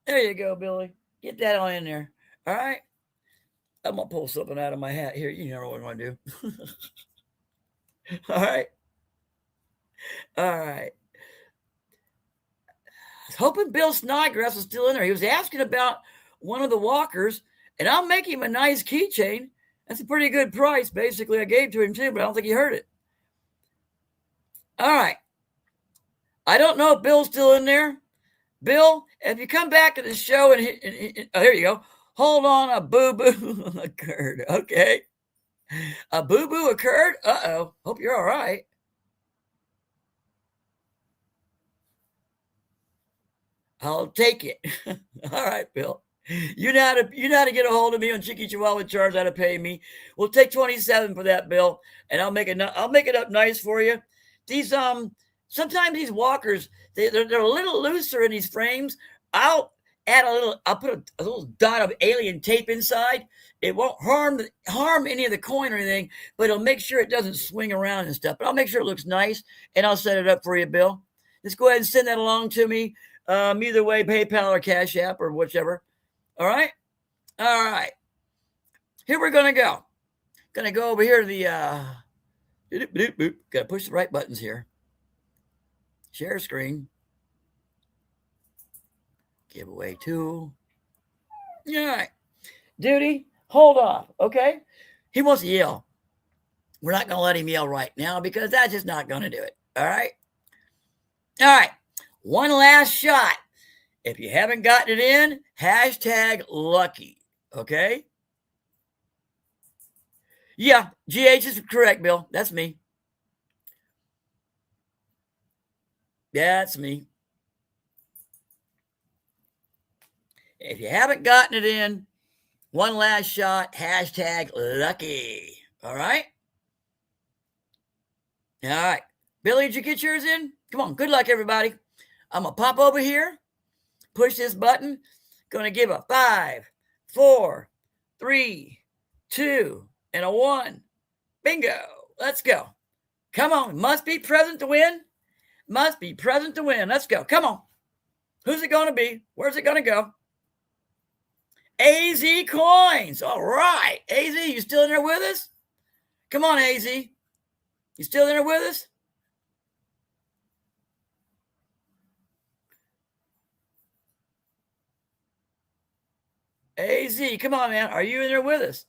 There you go, Billy. Get that on in there. All right. I'm going to pull something out of my hat here. You know what I'm going to do. All right. All right. I was hoping Bill Snodgrass was still in there. He was asking about one of the walkers, and I'll make him a nice keychain. That's a pretty good price, basically. I gave to him too, but I don't think he heard it. All right. I don't know if Bill's still in there. Bill, if you come back to the show and oh, there you go. Hold on, a boo-boo occurred. Okay. A boo-boo occurred? Uh-oh. Hope you're all right. I'll take it. All right, Bill. You know how to get a hold of me on Cheeky Chihuahua Charms, how to pay me. We'll take $27 for that, Bill, and I'll make it up nice for you. These sometimes these walkers they're a little looser in these frames. I'll put a little dot of alien tape inside. It won't harm any of the coin or anything, but it'll make sure it doesn't swing around and stuff. But I'll make sure it looks nice, and I'll set it up for you, Bill. Just go ahead and send that along to me. Either way, PayPal or Cash App or whichever. All right? All right. Here we're going to go. Going to go over here to the got to push the right buttons here. Share screen. Giveaway tool. All right. Duty, hold off, okay? He wants to yell. We're not going to let him yell right now because that's just not going to do it. All right? All right. One last shot. If you haven't gotten it in, hashtag lucky. Okay? Yeah, GH is correct, Bill. That's me. That's me. If you haven't gotten it in, one last shot, hashtag lucky. All right? All right. Billy, did you get yours in? Come on. Good luck, everybody. I'm going to pop over here, push this button. Going to give a 5, 4, 3, 2, and a 1. Bingo. Let's go. Come on. Must be present to win. Must be present to win. Let's go. Come on. Who's it going to be? Where's it going to go? AZ Coins. All right. AZ, you still in there with us? Come on, AZ. You still in there with us? AZ, come on, man. Are you in there with us?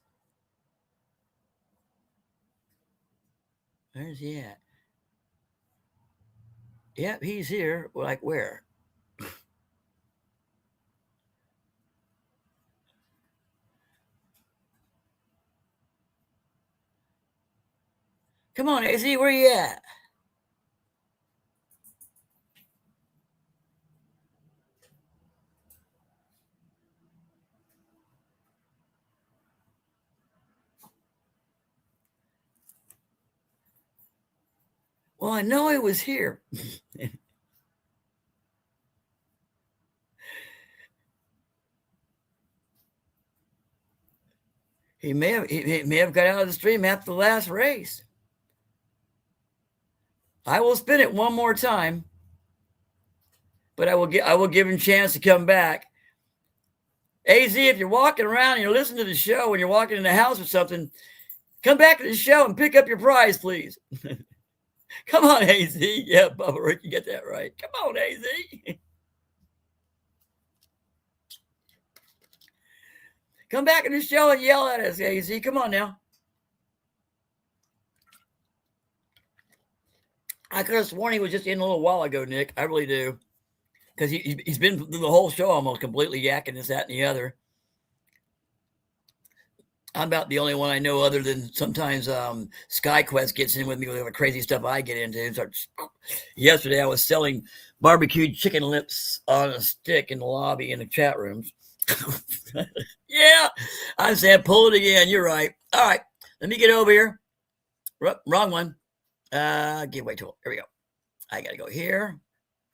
Where's he at? Yep, he's here. Like where? Come on, AZ, where you at? Well, I know he was here. He may have got out of the stream after the last race. I will spin it one more time, but I will give him a chance to come back. AZ, if you're walking around and you're listening to the show and you're walking in the house or something, come back to the show and pick up your prize, please. Come on, AZ. Yeah, Bubba Rick, you get that right. Come on, AZ. Come back in the show and yell at us, AZ. Come on now. I could have sworn he was just in a little while ago, Nick. I really do. Because he's been through the whole show almost completely yakking this, that, and the other. I'm about the only one I know other than sometimes SkyQuest gets in with me with all the crazy stuff I get into. So yesterday I was selling barbecued chicken lips on a stick in the lobby in the chat rooms. Yeah, I'm saying pull it again. You're right. All right, let me get over here. Wrong one. Giveaway tool. Here we go. I got to go here.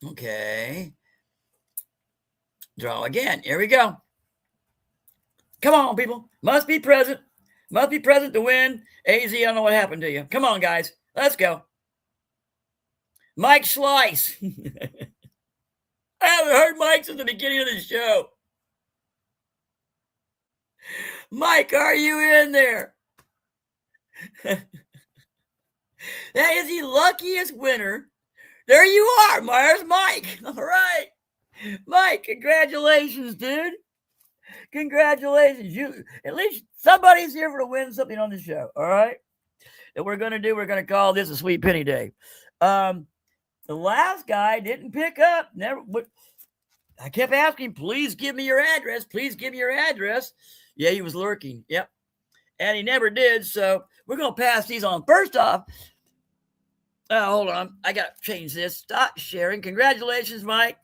Okay. Draw again. Here we go. Come on, people. Must be present. Must be present to win. AZ, I don't know what happened to you. Come on, guys. Let's go. Mike Slice. I haven't heard Mike since the beginning of the show. Mike, are you in there? That is the luckiest winner. There you are, Myers Mike. All right. Mike, congratulations, dude. Congratulations. You at least somebody's here to win something on the show. All right. And we're going to call this a sweet penny day. The last guy didn't pick up. I kept asking, please give me your address. Please give me your address. Yeah, he was lurking. Yep. And he never did. So we're going to pass these on. First off, hold on. I got to change this. Stop sharing. Congratulations, Mike.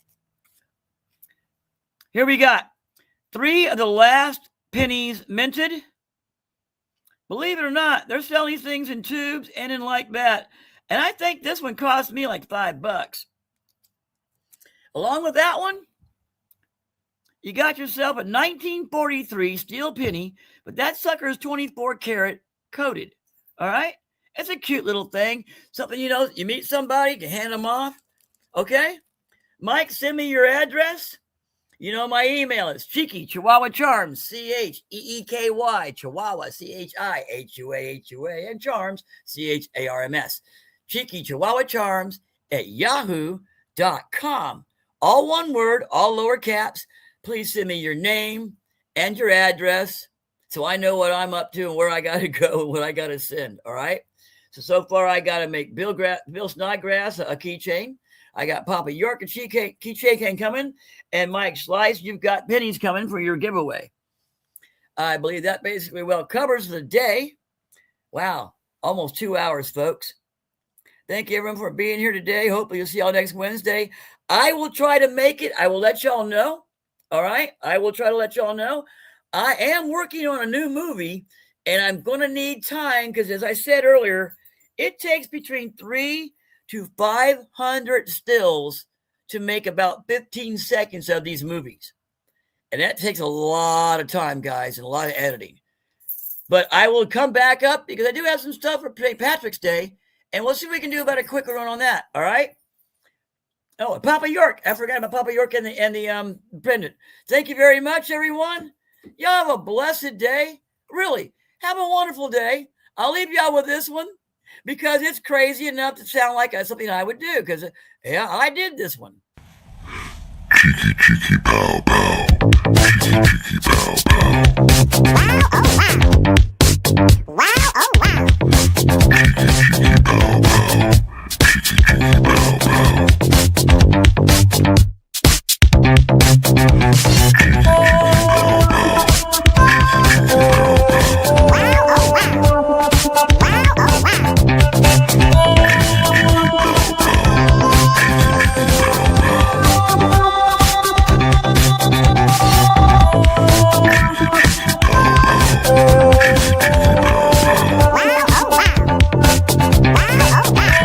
Here we got 3 of the last pennies minted. Believe it or not, they're selling these things in tubes and in like that. And I think this one cost me like $5. Along with that one, you got yourself a 1943 steel penny, but that sucker is 24 karat coated. All right? It's a cute little thing. Something, you meet somebody, you can hand them off. Okay? Mike, send me your address. My email is Cheeky Chihuahua Charms, CHEEKY, Chihuahua, CHIHUAHUA, and Charms, CHARMS. Cheeky Chihuahua Charms at yahoo.com. All one word, all lower caps. Please send me your name and your address so I know what I'm up to and where I got to go and what I got to send. All right? So far, I got to make Bill Snodgrass a keychain. I got Papa York a keychain coming, and Mike Slice, you've got pennies coming for your giveaway. I believe that basically covers the day. Wow, almost 2 hours, folks. Thank you, everyone, for being here today. Hopefully, you'll see y'all next Wednesday. I will try to make it. I will let y'all know. All right? I will try to let y'all know. I am working on a new movie, and I'm going to need time because, as I said earlier, it takes between 300 to 500 stills to make about 15 seconds of these movies. And that takes a lot of time, guys, and a lot of editing. But I will come back up because I do have some stuff for St. Patrick's Day, and we'll see what we can do about a quicker run on that. All right? Oh, and Papa York. I forgot about Papa York and the pendant. Thank you very much, everyone. Y'all have a blessed day. Really, have a wonderful day. I'll leave y'all with this one, because it's crazy enough to sound like something I would do. Because, yeah, I did this one. Cheeky, cheeky, pow, pow. Cheeky, cheeky, pow, pow. Wow, oh wow. Wow, oh wow. Cheeky, cheeky, pow, pow. Cheeky, cheeky, pow, pow. Cheeky, cheeky, pow, pow. Wow, oh wow. Wow, oh wow. Wow, oh wow. Wow, oh wow.